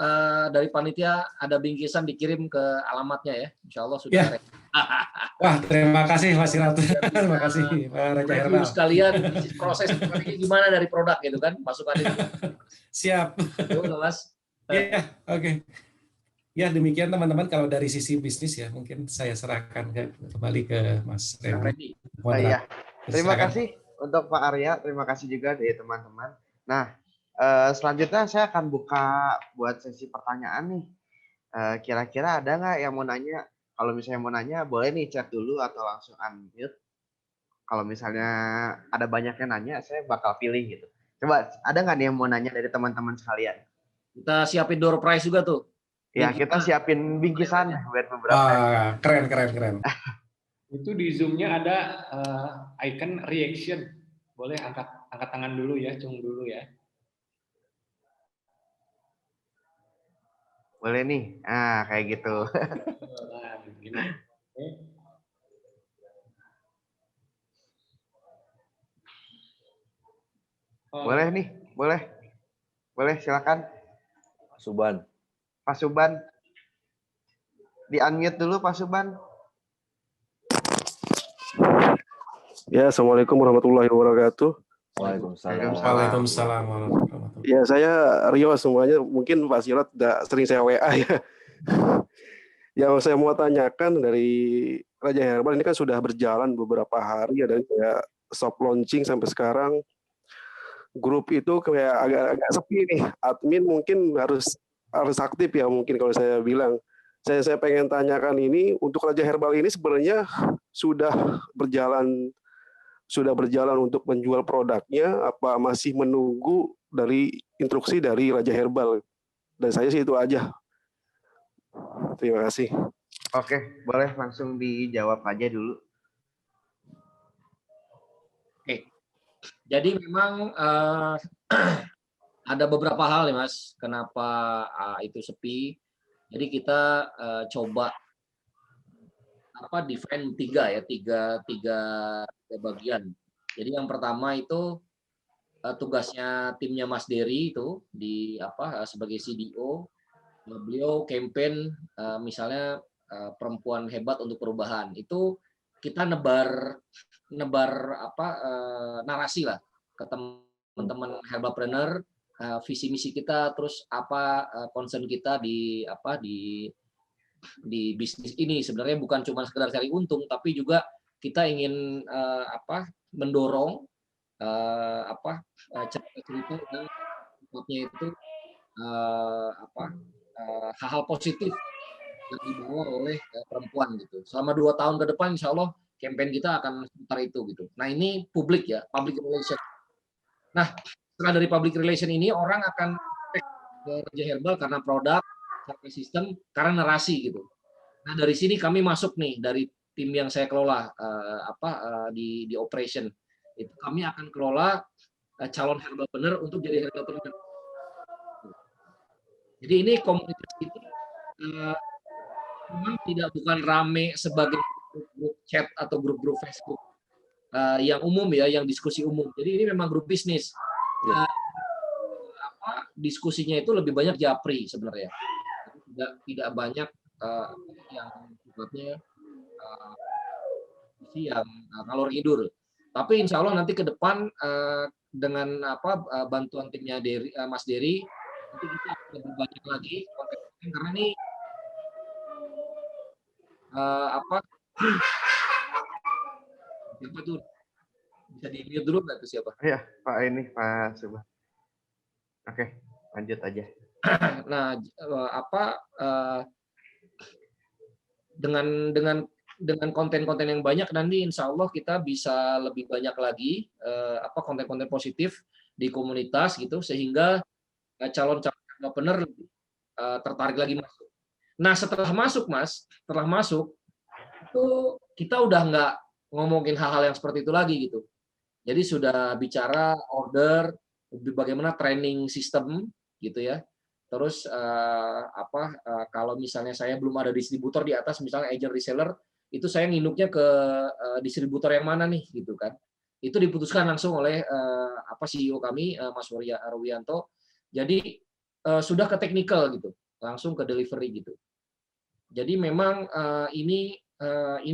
dari panitia ada bingkisan dikirim ke alamatnya ya. Insya Allah sudah. Ya. Wah, terima kasih Mas Sirot. Terima kasih Pak Raja Herbal. Sekalian proses ini gimana dari produk gitu kan, masukan itu. Siap. Betul, Mas. Ya, oke. Ya, demikian teman-teman kalau dari sisi bisnis ya, mungkin saya serahkan kembali ke Mas Randy. Iya. Terima kasih untuk Pak Arya, terima kasih juga dari teman-teman. Nah, selanjutnya saya akan buka buat sesi pertanyaan nih. Kira-kira ada nggak yang mau nanya? Kalau misalnya mau nanya, boleh nih chat dulu atau langsung unmute. Kalau misalnya ada banyak yang nanya, saya bakal pilih gitu. Coba, ada nggak nih yang mau nanya dari teman-teman sekalian? Kita siapin door prize juga tuh. Ya, kita siapin bingkisan buat beberapa. Keren. Itu di Zoom-nya ada icon reaction. Boleh angkat tangan dulu ya, cung dulu ya. Boleh nih. Ah, kayak gitu. Nah, begini. Boleh nih, boleh. Boleh, silakan. Pak Suban. Di-unmute dulu Pak Suban. Ya, Assalamualaikum warahmatullahi wabarakatuh. Waalaikumsalam warahmatullahi wabarakatuh. Ya, saya Rio semuanya. Mungkin Pak Sirot udah sering saya WA ya. Yang saya mau tanyakan dari Raja Herbal ini kan sudah berjalan beberapa hari ya, dari kayak soft launching sampai sekarang. Grup itu kayak agak sepi nih. Admin mungkin harus aktif ya mungkin kalau saya bilang. Saya pengen tanyakan ini untuk Raja Herbal ini sebenarnya sudah berjalan untuk menjual produknya, apa masih menunggu dari instruksi dari Raja Herbal? Dan saya sih itu aja. Terima kasih. Oke, boleh langsung dijawab aja dulu. Oke, jadi memang ada beberapa hal ya Mas, kenapa itu sepi. Jadi kita coba define tiga bagian. Jadi yang pertama itu tugasnya timnya Mas Dery itu sebagai CDO, beliau campaign misalnya perempuan hebat untuk perubahan. Itu kita nebar narasi lah ke teman-teman herbalpreneur, visi misi kita, terus apa concern kita di bisnis ini. Sebenarnya bukan cuma sekedar cari untung, tapi juga kita ingin mendorong cerita yang sifatnya itu hal-hal positif yang dibawa oleh perempuan gitu. Selama 2 tahun ke depan, insya Allah campaign kita akan seputar itu gitu. Nah ini public ya, public relation. Nah setelah dari public relation ini orang akan ke Raja Herbal karena produk, karena sistem, karena narasi gitu. Nah dari sini kami masuk nih dari tim yang saya kelola di operation itu kami akan kelola calon herbalpreneur untuk jadi herbalpreneur. Jadi ini komunitas ini memang bukan rame sebagai grup chat atau grup-grup Facebook yang umum ya, yang diskusi umum. Jadi ini memang grup bisnis. Diskusinya itu lebih banyak japri sebenarnya. Tidak banyak yang sifatnya yang ngalor ngidul. Tapi insya Allah nanti ke depan dengan bantuan timnya Mas Dery, nanti kita akan lebih banyak lagi konten-konten karena ini siapa tuh bisa di-mute dulu nggak tuh siapa? Iya, Pak Subhan. Oke, lanjut aja. Nah, dengan konten-konten yang banyak nanti insya Allah kita bisa lebih banyak lagi konten-konten positif di komunitas gitu sehingga calon-calon entrepreneur tertarik lagi masuk. Nah setelah masuk itu kita udah nggak ngomongin hal-hal yang seperti itu lagi gitu. Jadi sudah bicara order, bagaimana training sistem gitu ya. Terus kalau misalnya saya belum ada distributor di atas, misalnya agent reseller, itu saya nginuknya ke distributor yang mana nih gitu kan. Itu diputuskan langsung oleh CEO kami Mas Arwianto. Jadi sudah ke technical gitu, langsung ke delivery gitu. Jadi memang ini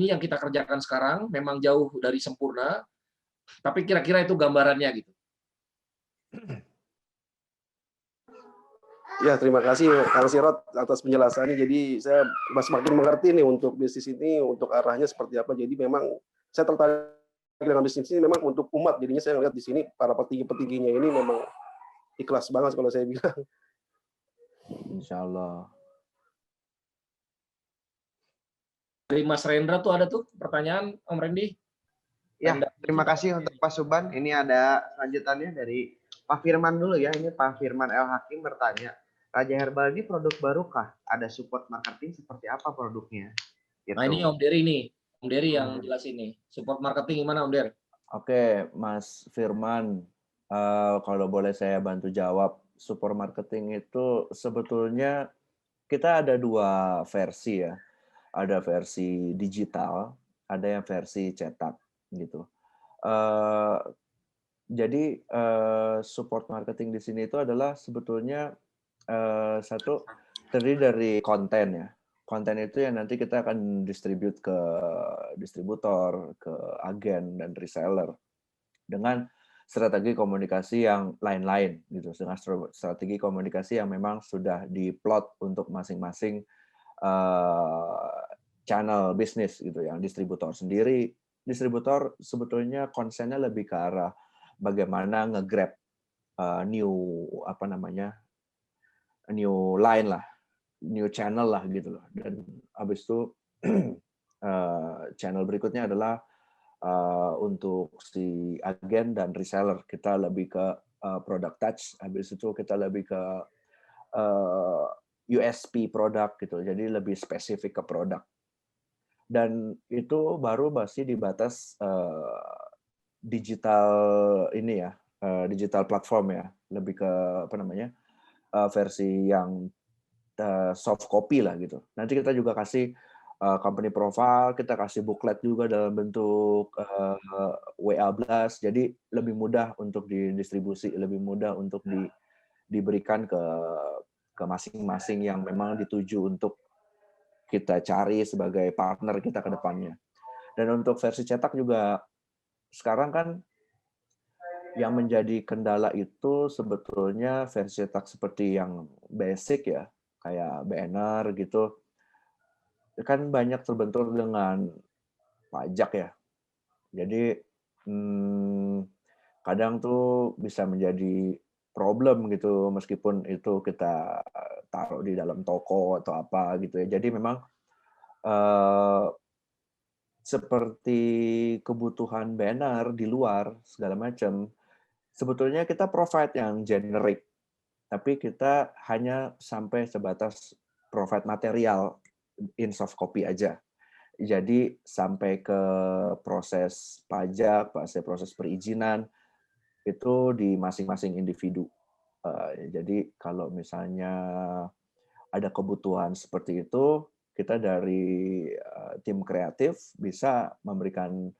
yang kita kerjakan sekarang memang jauh dari sempurna, tapi kira-kira itu gambarannya gitu. Ya, terima kasih Kang Sirot atas penjelasannya. Jadi saya semakin mengerti nih untuk bisnis ini, untuk arahnya seperti apa. Jadi memang saya tertarik dengan bisnis ini memang untuk umat. Jadinya saya lihat di sini para petinggi-petingginya ini memang ikhlas banget kalau saya bilang. Insya Allah. Dari Mas Rendra tuh ada tuh pertanyaan, Om Randy. Ya, terima kasih untuk Pak Subhan. Ini ada lanjutannya dari Pak Firman dulu ya. Ini Pak Firman El Hakim bertanya, Raja Herbal ini produk barukah? Ada support marketing seperti apa produknya? Gitu. Nah ini Om Dery nih, Om Dery yang jelas ini. Support marketing gimana Om Dery? Oke, Mas Firman, kalau boleh saya bantu jawab, support marketing itu sebetulnya kita ada 2 versi ya. Ada versi digital, ada yang versi cetak gitu. Jadi support marketing di sini itu adalah sebetulnya satu terdiri dari konten ya. Konten itu yang nanti kita akan distribute ke distributor, ke agen dan reseller dengan strategi komunikasi yang lain-lain gitu. Dengan strategi komunikasi yang memang sudah diplot untuk masing-masing channel bisnis gitu. Yang distributor sendiri, distributor sebetulnya konsennya lebih ke arah bagaimana nge-grab new line lah, new channel lah gitu loh. Dan habis itu channel berikutnya adalah untuk si agen dan reseller, kita lebih ke product touch, habis itu kita lebih ke USP produk gitu, jadi lebih spesifik ke produk. Dan itu baru masih di batas digital ini ya, digital platform ya, lebih ke apa namanya, versi yang soft copy lah gitu. Nanti kita juga kasih company profile, kita kasih booklet juga dalam bentuk WA Blast, jadi lebih mudah untuk didistribusi, lebih mudah untuk diberikan ke masing-masing yang memang dituju untuk kita cari sebagai partner kita ke depannya. Dan untuk versi cetak juga sekarang kan yang menjadi kendala itu sebetulnya versi cetak seperti yang basic ya, kayak banner gitu, kan banyak terbentur dengan pajak ya. Jadi kadang tuh bisa menjadi problem gitu, meskipun itu kita taruh di dalam toko atau apa gitu ya. Jadi memang seperti kebutuhan banner di luar segala macam, sebetulnya kita provide yang generic, tapi kita hanya sampai sebatas provide material in soft copy aja. Jadi sampai ke proses pajak, proses perizinan itu di masing-masing individu. Jadi kalau misalnya ada kebutuhan seperti itu, kita dari tim kreatif bisa memberikan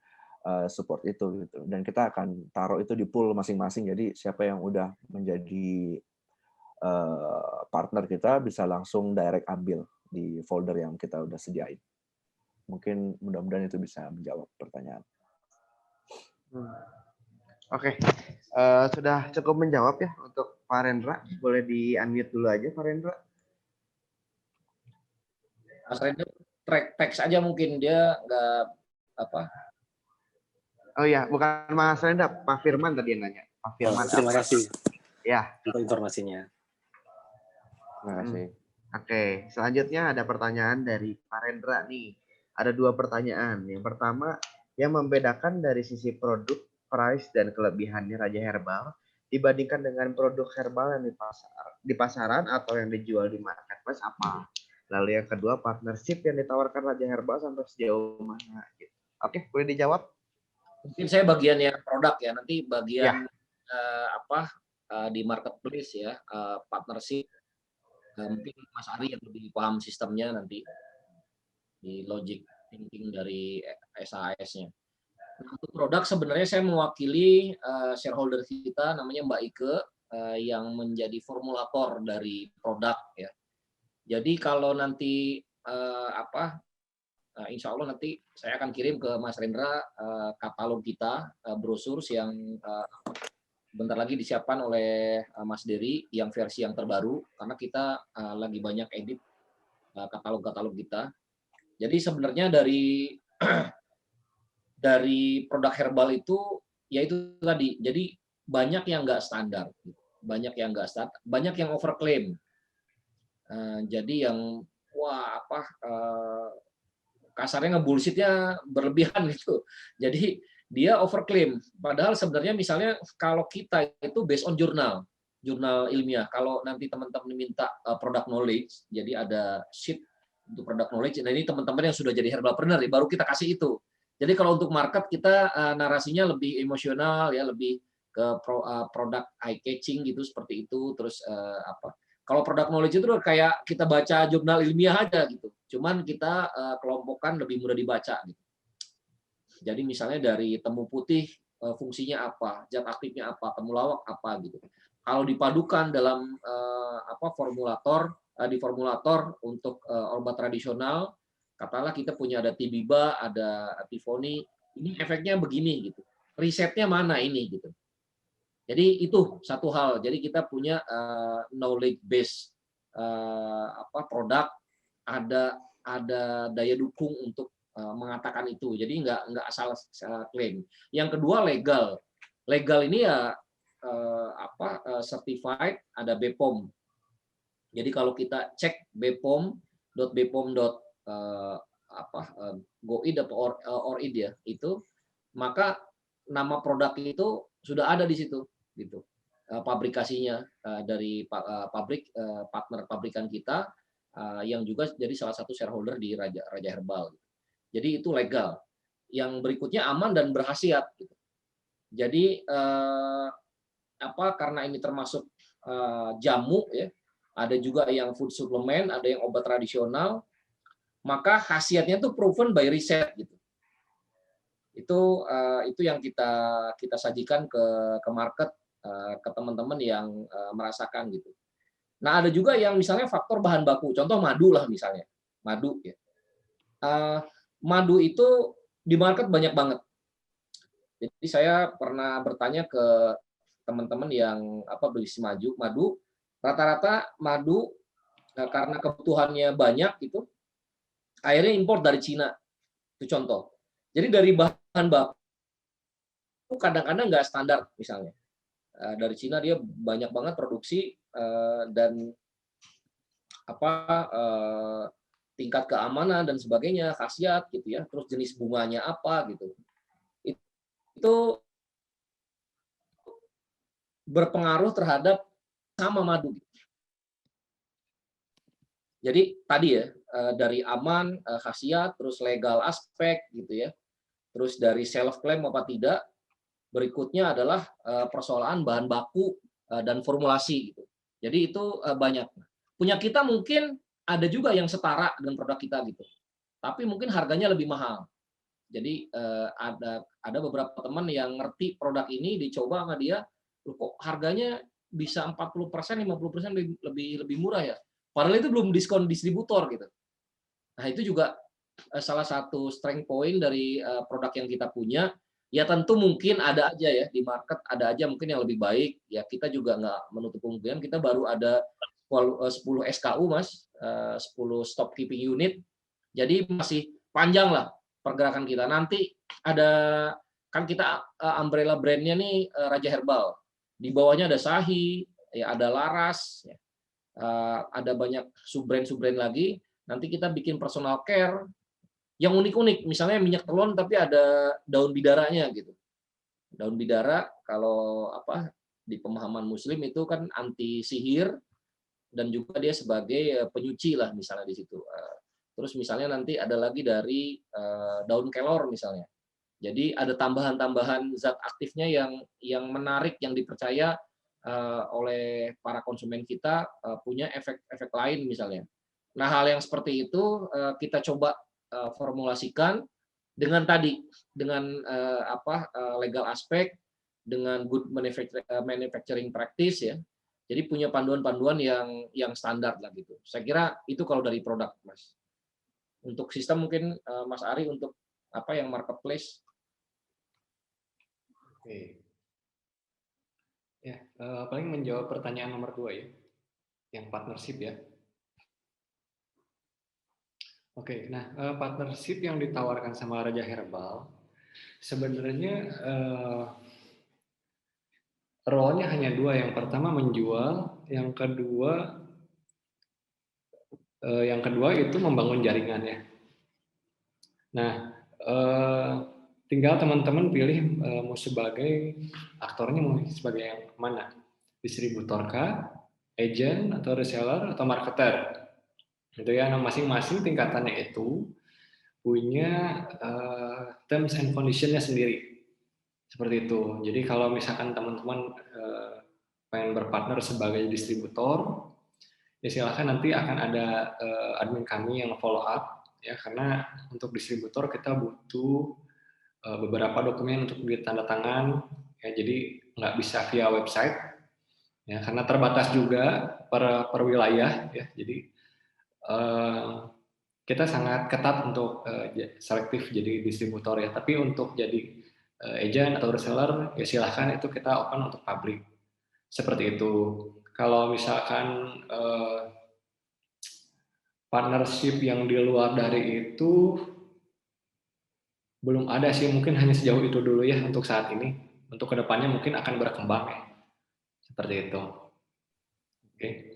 support itu gitu. Dan kita akan taruh itu di pool masing-masing. Jadi siapa yang udah menjadi partner kita bisa langsung direct ambil di folder yang kita udah sediain. Mungkin mudah-mudahan itu bisa menjawab pertanyaan. Oke, sudah cukup menjawab ya untuk Pak Rendra. Boleh di-unmute dulu aja Pak Rendra. Mas Rendra track teks aja mungkin dia nggak apa. Oh ya, bukan Mas Rendra, Pak Firman tadi yang nanya. Pak Firman. Terima kasih Ya. untuk informasinya. Terima kasih. Oke, selanjutnya ada pertanyaan dari Pak Rendra nih. Ada 2 pertanyaan. Yang pertama, yang membedakan dari sisi produk, price, dan kelebihannya Raja Herbal dibandingkan dengan produk herbal yang di pasaran atau yang dijual di marketplace apa? Lalu yang kedua, partnership yang ditawarkan Raja Herbal sampai sejauh mana? Gitu. Oke, boleh dijawab? Mungkin saya bagian yang produk ya, nanti bagian di marketplace ya, partnership. Mungkin Mas Ari yang lebih paham sistemnya nanti di logic thinking dari SAS-nya. Nah, untuk produk sebenarnya saya mewakili shareholder kita namanya Mbak Ike yang menjadi formulator dari produk ya. Jadi kalau nanti insya Allah nanti saya akan kirim ke Mas Rendra katalog kita, brosur yang bentar lagi disiapkan oleh Mas Dery yang versi yang terbaru, karena kita lagi banyak edit katalog-katalog kita. Jadi sebenarnya dari produk herbal itu, ya itu tadi, jadi banyak yang nggak standar, banyak yang nggak standar, banyak yang overclaim. Jadi yang kasarnya ngebullshitnya berlebihan gitu. Jadi dia overclaim. Padahal sebenarnya misalnya kalau kita itu based on jurnal ilmiah. Kalau nanti teman-teman minta product knowledge, jadi ada sheet untuk product knowledge. Nah ini teman-teman yang sudah jadi herbalpreneur, baru kita kasih itu. Jadi kalau untuk market kita narasinya lebih emosional ya, lebih ke product eye catching gitu seperti itu. Terus kalau product knowledge itu kayak kita baca jurnal ilmiah aja gitu. Cuman kita kelompokkan lebih mudah dibaca gitu. Jadi misalnya dari temu putih fungsinya apa, zat aktifnya apa, temulawak apa gitu. Kalau dipadukan dalam di formulator untuk obat tradisional, katakanlah kita punya ada Tibiba, ada Tifoni, ini efeknya begini gitu. Risetnya mana ini gitu. Jadi itu satu hal. Jadi kita punya knowledge base produk, ada daya dukung untuk mengatakan itu. Jadi nggak asal klaim. Yang kedua legal. Legal ini ya certified, ada BPOM. Jadi kalau kita cek bpom.bpom.go.id atau or.id ya, itu maka nama produk itu sudah ada di situ gitu. Pabrikasinya dari partner pabrikan kita yang juga jadi salah satu shareholder di Raja Herbal. Jadi itu legal. Yang berikutnya aman dan berkhasiat. Gitu. Jadi karena ini termasuk jamu, ya, ada juga yang food suplemen, ada yang obat tradisional, maka khasiatnya itu proven by riset gitu. Itu yang kita sajikan ke market, ke teman-teman yang merasakan gitu. Nah, ada juga yang misalnya faktor bahan baku, contoh madu lah misalnya, madu ya. Madu itu di market banyak banget. Jadi saya pernah bertanya ke teman-teman yang beli madu, rata-rata madu karena kebutuhannya banyak itu akhirnya impor dari Cina. Itu contoh. Jadi dari bahan baku kadang-kadang nggak standar misalnya. Dari Cina dia banyak banget produksi dan tingkat keamanan dan sebagainya, khasiat gitu ya. Terus jenis bunganya apa gitu. Itu berpengaruh terhadap sama madu. Jadi tadi ya, dari aman, khasiat, terus legal aspek gitu ya. Terus dari self claim apa tidak. Berikutnya adalah persoalan bahan baku dan formulasi gitu. Jadi itu banyak. Punya kita mungkin ada juga yang setara dengan produk kita gitu. Tapi mungkin harganya lebih mahal. Jadi ada beberapa teman yang ngerti produk ini, dicoba sama dia, kok harganya bisa 40%, 50% lebih murah ya. Padahal itu belum diskon distributor gitu. Nah, itu juga salah satu strength point dari produk yang kita punya. Ya tentu mungkin ada aja ya di market, ada aja mungkin yang lebih baik. Ya kita juga nggak menutup kemungkinan, kita baru ada 10 SKU Mas, 10 stop keeping unit. Jadi masih panjang lah pergerakan kita. Nanti ada, kan kita umbrella brand-nya nih Raja Herbal. Di bawahnya ada Sahi, ya ada Laras, ya. Ada banyak sub-brand lagi. Nanti kita bikin personal care yang unik-unik, misalnya minyak telon tapi ada daun bidaranya gitu. Daun bidara kalau di pemahaman Muslim itu kan anti sihir dan juga dia sebagai penyuci lah misalnya di situ. Terus misalnya nanti ada lagi dari daun kelor misalnya. Jadi ada tambahan-tambahan zat aktifnya yang menarik, yang dipercaya oleh para konsumen kita punya efek-efek lain misalnya. Nah, hal yang seperti itu kita coba formulasikan dengan legal aspek, dengan good manufacturing practice ya. Jadi punya panduan-panduan yang standar lah gitu. Saya kira itu kalau dari produk, Mas. Untuk sistem mungkin Mas Ari untuk yang marketplace. Oke. Ya, paling menjawab pertanyaan nomor 2 ya, yang partnership ya. Oke, nah partnership yang ditawarkan sama Raja Herbal sebenarnya role-nya hanya 2. Yang pertama menjual, yang kedua itu membangun jaringan ya. Nah, tinggal teman-teman pilih mau sebagai aktornya, mau sebagai yang mana, distributor kah, agent atau reseller atau marketer. Itu ya, masing-masing tingkatannya itu punya terms and condition-nya sendiri. Seperti itu. Jadi kalau misalkan teman-teman pengen berpartner sebagai distributor, ya silakan, nanti akan ada admin kami yang follow up ya, karena untuk distributor kita butuh beberapa dokumen untuk ditandatangan ya, jadi nggak bisa via website ya, karena terbatas juga per wilayah ya. Jadi kita sangat ketat untuk selektif jadi distributor ya. Tapi untuk jadi agent atau reseller ya silahkan, itu kita open untuk publik. Seperti itu. Kalau misalkan partnership yang di luar dari itu belum ada sih, mungkin hanya sejauh itu dulu ya untuk saat ini. Untuk kedepannya mungkin akan berkembang ya. Seperti itu. Oke.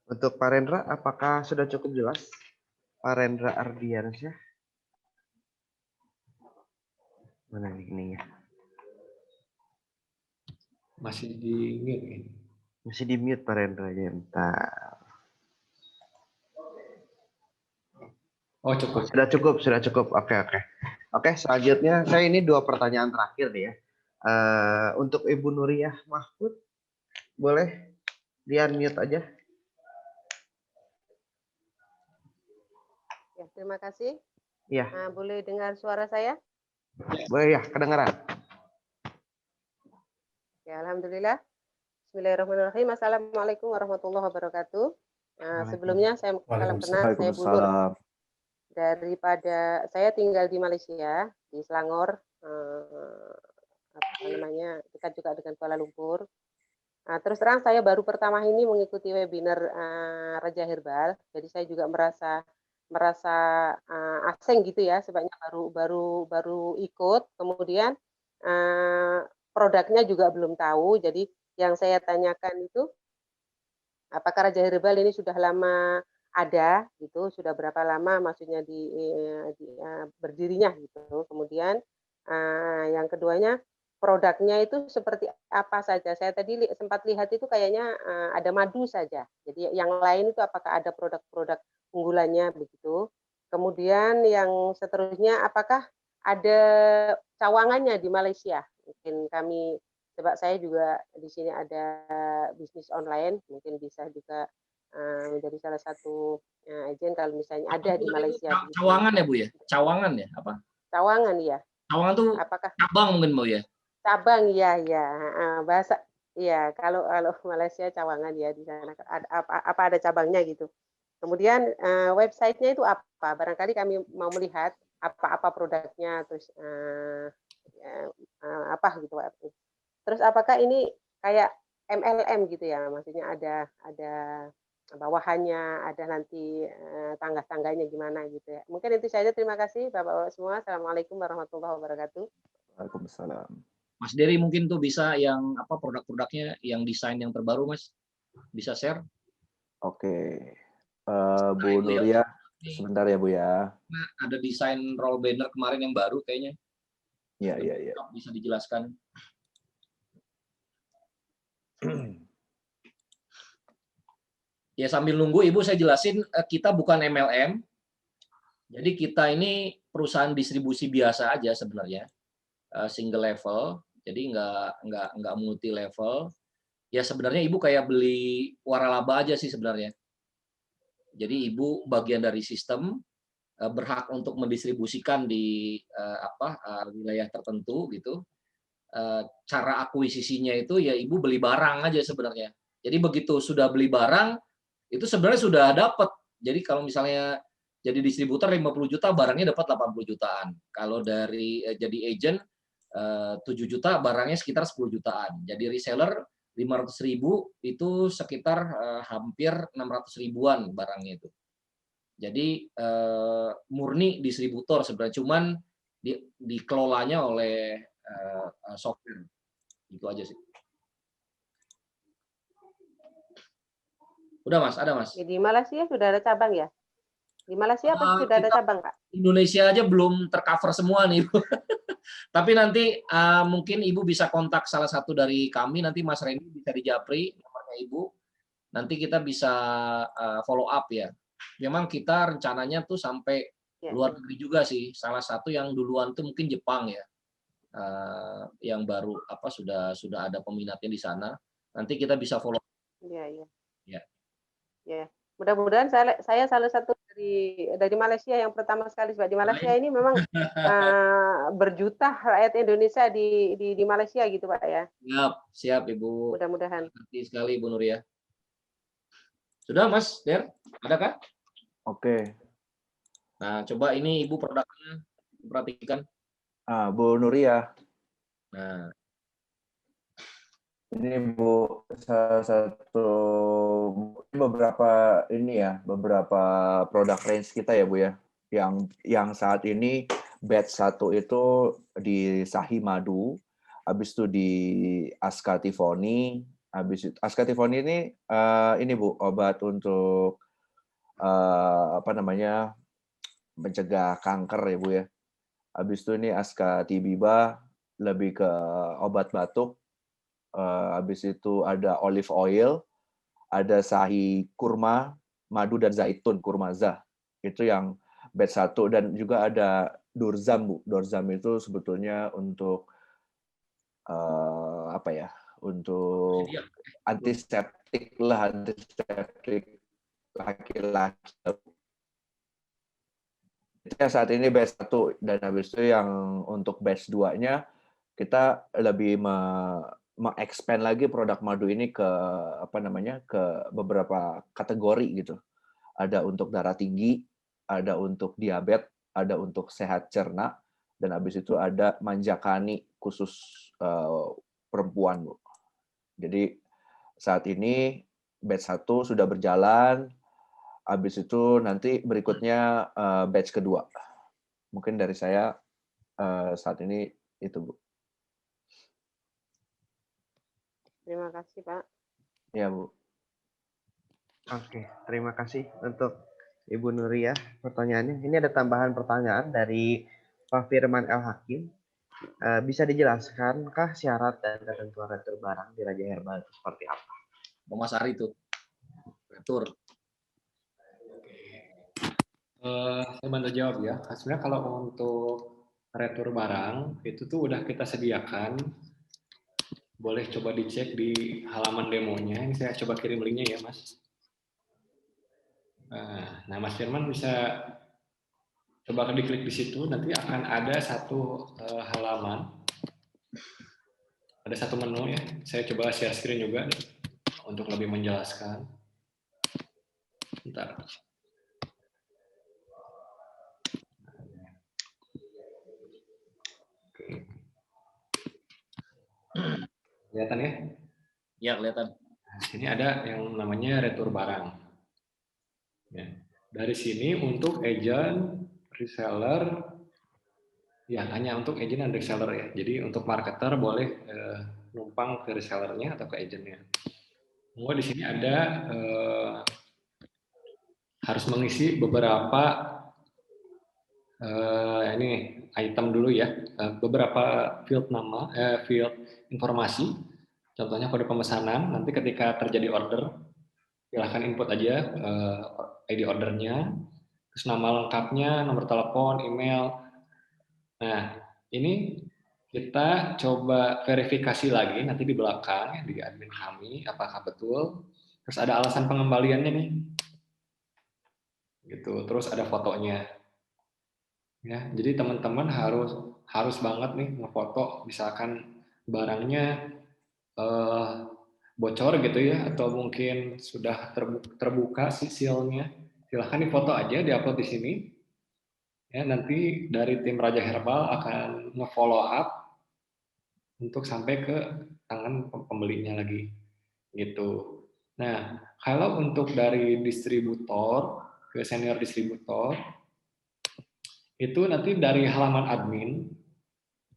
Untuk Pak Rendra, apakah sudah cukup jelas? Pak Rendra Ardiansyah. Mana ini ya? Masih di mute ini. Masih di mute Pak Rendra, ya, bentar. Oh, cukup. Sudah cukup. Oke. Oke, selanjutnya saya ini 2 pertanyaan terakhir nih ya. Untuk Ibu Nuriyah Mahfud, boleh di-unmute aja. Ya, terima kasih. Iya, Boleh dengar suara saya? boleh ya, kedengaran. Ya, alhamdulillah. Bismillahirrahmanirrahim. Assalamualaikum warahmatullahi wabarakatuh. Sebelumnya saya salam kenal, saya Bu Nur. Waalaikumsalam. Daripada saya tinggal di Malaysia, di Selangor, dekat juga dengan Kuala Lumpur. Terus terang saya baru pertama ini mengikuti webinar Raja Herbal, jadi saya juga merasa asing gitu ya, sebabnya baru ikut, kemudian produknya juga belum tahu. Jadi yang saya tanyakan itu, apakah Raja Herbal ini sudah lama ada gitu, sudah berapa lama maksudnya berdirinya gitu. Kemudian yang keduanya, produknya itu seperti apa saja. Saya tadi sempat lihat itu kayaknya ada madu saja. Jadi yang lain itu apakah ada produk-produk unggulannya begitu. Kemudian yang seterusnya, apakah ada cawangannya di Malaysia? Mungkin kami, sebab saya juga di sini ada bisnis online, mungkin bisa juga menjadi salah satu agen kalau misalnya ada di Malaysia. Cawangan ya Bu ya? Cawangan ya? Apa? Cawangan ya. Cawangan tuh apakah cabang mungkin Bu ya? Cabang ya, bahasa ya, kalau Malaysia cawangan ya di sana. Apa ada cabangnya gitu. Kemudian websitenya itu apa? Barangkali kami mau melihat apa produknya, terus apa gitu. Terus apakah ini kayak MLM gitu ya? Maksudnya ada bawahannya, ada nanti tangga-tangganya gimana gitu ya. Mungkin itu saja. Terima kasih Bapak-Bapak semua. Assalamualaikum warahmatullahi wabarakatuh. Waalaikumsalam. Mas Dery mungkin tuh bisa yang apa produk-produknya yang desain yang terbaru Mas bisa share. Oke, Bu Nuriyah, sebentar ya Bu ya. Nah, ada desain roll banner kemarin yang baru kayaknya. Iya. Bisa dijelaskan. Ya sambil nunggu Ibu saya jelasin, kita bukan MLM. Jadi kita ini perusahaan distribusi biasa aja sebenarnya, single level. Jadi nggak multi level. Ya sebenarnya Ibu kayak beli waralaba aja sih sebenarnya. Jadi Ibu bagian dari sistem, berhak untuk mendistribusikan di wilayah tertentu gitu. Cara akuisisinya itu ya Ibu beli barang aja sebenarnya. Jadi begitu sudah beli barang itu sebenarnya sudah dapat. Jadi kalau misalnya jadi distributor 50 juta, barangnya dapat 80 jutaan. Kalau dari jadi agent 7 juta, barangnya sekitar 10 jutaan. Jadi reseller 500.000 itu sekitar hampir 600 ribuan barangnya itu. Jadi murni distributor sebenarnya, cuman dikelolanya oleh software. Itu aja sih. Udah Mas, ada Mas. Di Malaysia sudah ada cabang ya? Di Malaysia apa sudah ada cabang, Pak? Indonesia aja belum tercover semua nih. Tapi nanti mungkin Ibu bisa kontak salah satu dari kami, nanti Mas Randy bisa dijapri nomornya Ibu. Nanti kita bisa follow up ya. Memang kita rencananya tuh sampai luar negeri juga sih. Salah satu yang duluan tuh mungkin Jepang ya. Yang baru sudah ada peminatnya di sana. Nanti kita bisa follow up. Iya. Ya. Ya, mudah-mudahan saya salah satu dari Malaysia yang pertama sekali, sebab di Malaysia ini memang berjuta rakyat Indonesia di Malaysia gitu Pak ya. Siap Ibu. Mudah-mudahan. Terima sekali Bu Nuriyah. Sudah Mas Der, adakah? Oke. Nah coba ini Ibu produknya perhatikan. Bu Nuriyah. Nah. Ini Bu, salah satu beberapa produk range kita ya Bu ya. Yang saat ini batch 1 itu di Sahi Madu, habis itu di Ascatifone, habis itu Ascatifone ini Bu, obat untuk mencegah kanker ya Bu ya. Habis itu ini Ascatibiba lebih ke obat batuk. Habis itu ada olive oil, ada sahi kurma, madu dan zaitun, kurma zah. Itu yang batch 1 dan juga ada Durzam, Bu. Durzam itu sebetulnya untuk apa ya? Untuk antiseptik lah, antiseptik laki-laki. Itu yang saat ini batch 1 dan habis itu yang untuk batch 2-nya kita lebih mengekspand lagi produk madu ini ke apa namanya? Ke beberapa kategori gitu. Ada untuk darah tinggi, ada untuk diabetes, ada untuk sehat cerna, dan habis itu ada manjakani khusus perempuan, Bu. Jadi saat ini batch 1 sudah berjalan, habis itu nanti berikutnya batch kedua. Mungkin dari saya saat ini itu, Bu. Terima kasih, Pak. Ya, Bu. Oke, terima kasih untuk Ibu Nuria pertanyaannya. Ini ada tambahan pertanyaan dari Pak Firman L. Hakim. Bisa dijelaskan syarat dan ketentuan retur barang di Raja Herbal itu seperti apa? Mas Ari itu retur. Saya bantu jawab ya. Sebenarnya kalau untuk retur barang itu tuh udah kita sediakan. Boleh coba dicek di halaman demonya. Ini saya coba kirim linknya ya, Mas. Nah, Mas Firman bisa coba diklik di situ. Nanti akan ada satu halaman. Ada satu menu ya. Saya coba share screen juga nih, untuk lebih menjelaskan. Bentar. Kelihatan ya? Ya, kelihatan. Nah, sini ada yang namanya retur barang. Ya. Dari sini untuk agent, reseller, ya hanya untuk agent dan reseller ya. Jadi untuk marketer boleh numpang ke resellernya atau ke agentnya. Kemudian di sini ada harus mengisi beberapa ini item dulu ya, beberapa field nama, field informasi, contohnya kode pemesanan. Nanti ketika terjadi order, silahkan input aja ID ordernya, terus nama lengkapnya, nomor telepon, email. Nah, ini kita coba verifikasi lagi nanti di belakang di admin kami, apakah betul. Terus ada alasan pengembaliannya nih, gitu. Terus ada fotonya. Ya, jadi teman-teman harus banget nih ngefoto, misalkan barangnya bocor gitu ya, atau mungkin sudah terbuka sealnya, silahkan difoto aja, diupload di sini. Ya, nanti dari tim Raja Herbal akan nge-follow up untuk sampai ke tangan pembelinya lagi, gitu. Nah, kalau untuk dari distributor ke senior distributor, itu nanti dari halaman admin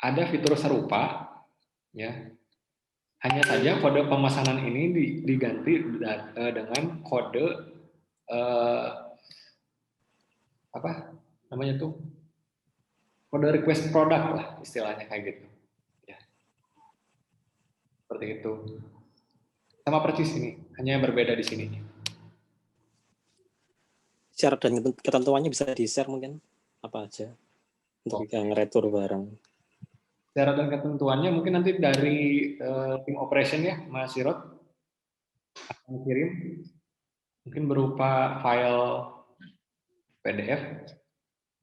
ada fitur serupa, ya. Hanya saja kode pemesanan ini diganti dengan kode apa namanya tuh, kode request product lah istilahnya, kayak gitu. Ya. Seperti itu. Sama persis ini, hanya yang berbeda di sini. Syarat dan ketentuannya bisa di-share mungkin apa aja untuk ngeretur barang. Syarat dan ketentuannya mungkin nanti dari tim operation ya, Mas Sirot akan kirim, mungkin berupa file PDF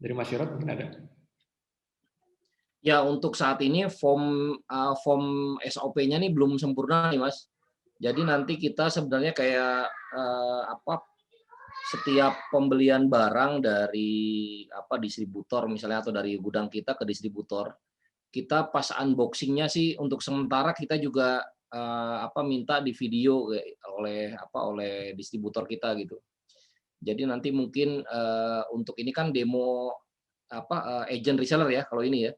dari Mas Sirot, mungkin ada. Ya, untuk saat ini form SOP-nya nih belum sempurna nih, Mas. Jadi nanti kita sebenarnya kayak setiap pembelian barang dari distributor misalnya atau dari gudang kita ke distributor, kita pas unboxing-nya sih untuk sementara kita juga minta di video oleh distributor kita gitu. Jadi nanti mungkin untuk ini kan demo agent reseller ya kalau ini ya.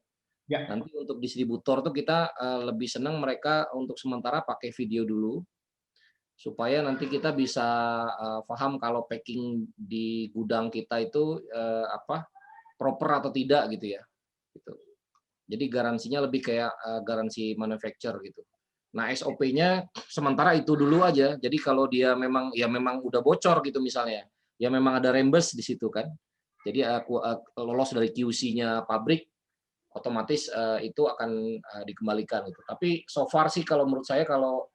Ya. Nanti untuk distributor tuh kita lebih senang mereka untuk sementara pakai video dulu, supaya nanti kita bisa paham kalau packing di gudang kita itu proper atau tidak gitu ya. Gitu. Jadi garansinya lebih kayak garansi manufacturer gitu. Nah, SOP-nya sementara itu dulu aja. Jadi kalau dia memang udah bocor gitu misalnya, ya memang ada rembes di situ kan. Jadi lolos dari QC-nya pabrik, otomatis itu akan dikembalikan gitu. Tapi so far sih kalau menurut saya kalau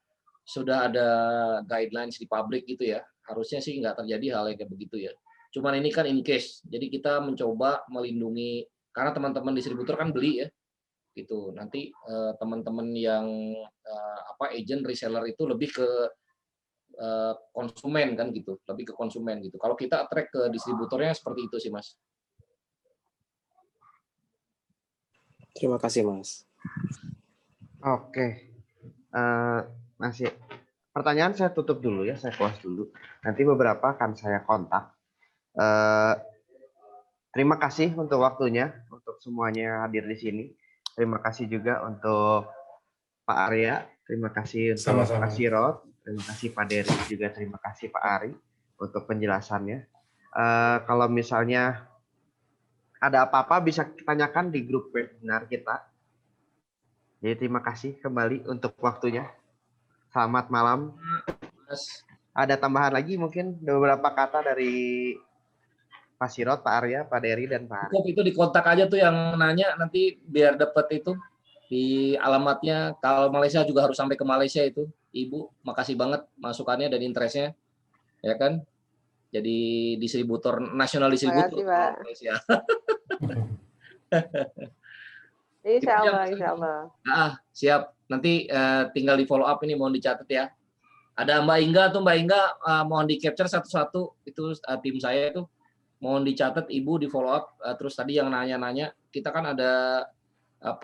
sudah ada guidelines di pabrik gitu ya, harusnya sih nggak terjadi hal yang kayak begitu ya. Cuman ini kan in case, jadi kita mencoba melindungi karena teman-teman distributor kan beli ya, gitu. Nanti teman-teman yang agent reseller itu lebih ke konsumen kan gitu, lebih ke konsumen gitu. Kalau kita attract ke distributornya seperti itu sih Mas. Terima kasih Mas. Oke. Masih pertanyaan saya tutup dulu ya, saya close dulu. Nanti beberapa akan saya kontak. Terima kasih untuk waktunya, untuk semuanya hadir di sini. Terima kasih juga untuk Pak Arya, terima kasih untuk Sama-sama. Pak Sirot, terima kasih Pak Dery, juga terima kasih Pak Ari untuk penjelasannya. Kalau misalnya ada apa-apa bisa ditanyakan di grup webinar kita. Jadi terima kasih kembali untuk waktunya. Selamat malam. Mas. Ada tambahan lagi mungkin beberapa kata dari Pak Sirot, Pak Arya, Pak Dery, dan Pak Ari. Cukup itu dikontak aja tuh yang nanya nanti biar dapat itu di alamatnya. Kalau Malaysia juga harus sampai ke Malaysia itu. Ibu, makasih banget masukannya dan interestnya, ya kan? Jadi distributor nasional distributor Terima kasih, Pak. Malaysia. Insya Allah, insya Allah. Siap. Nanti tinggal di follow up ini mohon dicatat ya. Ada Mbak Inga tuh, Mbak Inga mohon di capture satu-satu itu tim saya itu mohon dicatat Ibu di follow up. Terus tadi yang nanya-nanya kita kan ada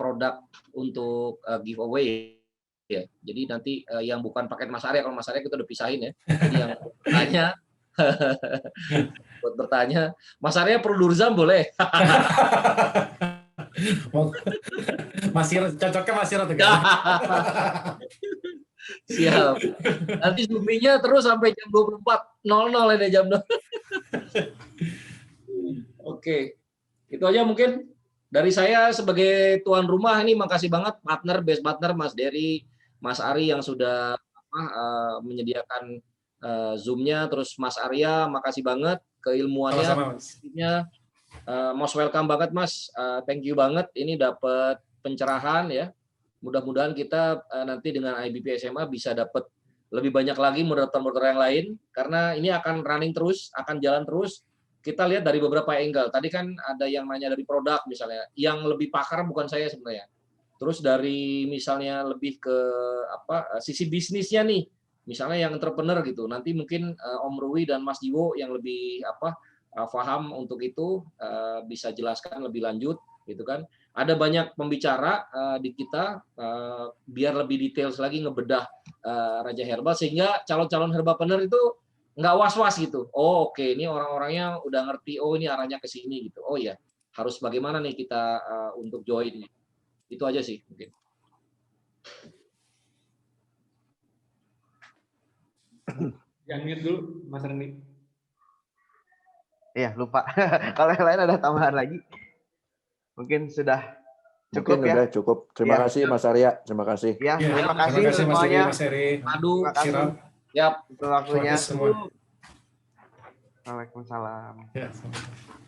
produk untuk giveaway ya. Jadi nanti yang bukan paket Mas Arya, kalau Mas Arya kita udah pisahin ya. Jadi yang bertanya buat bertanya, Mas Arya perlu Durzam boleh? Masih cocoknya masih rata. Siap. Nanti zoom-nya terus sampai jam 24.00 ini jam 0. Oke. Itu aja mungkin dari saya sebagai tuan rumah ini makasih banget best partner Mas Dery, Mas Ari yang sudah menyediakan Zoom-nya, terus Mas Arya makasih banget keilmuannya. Sama-sama, Most welcome banget Mas, thank you banget ini dapat pencerahan ya. Mudah-mudahan kita nanti dengan IBP SMA bisa dapat lebih banyak lagi moderator-moderator yang lain karena ini akan running terus, akan jalan terus. Kita lihat dari beberapa angle. Tadi kan ada yang nanya dari produk misalnya, yang lebih pakar bukan saya sebenarnya. Terus dari misalnya lebih ke sisi bisnisnya nih, misalnya yang entrepreneur gitu. Nanti mungkin Om Rui dan Mas Jiwo yang lebih paham untuk itu bisa jelaskan lebih lanjut gitu kan. Ada banyak pembicara di kita biar lebih detail lagi ngebedah Raja Herbal sehingga calon-calon herbalpreneur itu nggak was-was gitu. Oh oke, ini orang-orangnya udah ngerti, oh ini arahnya ke sini gitu. Oh ya, harus bagaimana nih kita untuk join. Itu aja sih mungkin. Yang mute dulu Mas Reni. Iya, lupa. Kalau yang lain ada tambahan lagi? Mungkin sudah cukup. Mungkin ya. Udah cukup. Terima kasih Mas Arya. Terima kasih. Ya, terima kasih Mas semuanya. Mas Eri. Aduh, Terima kasih siap. untuk waktunya. Semua. Waalaikumsalam. Ya, sama.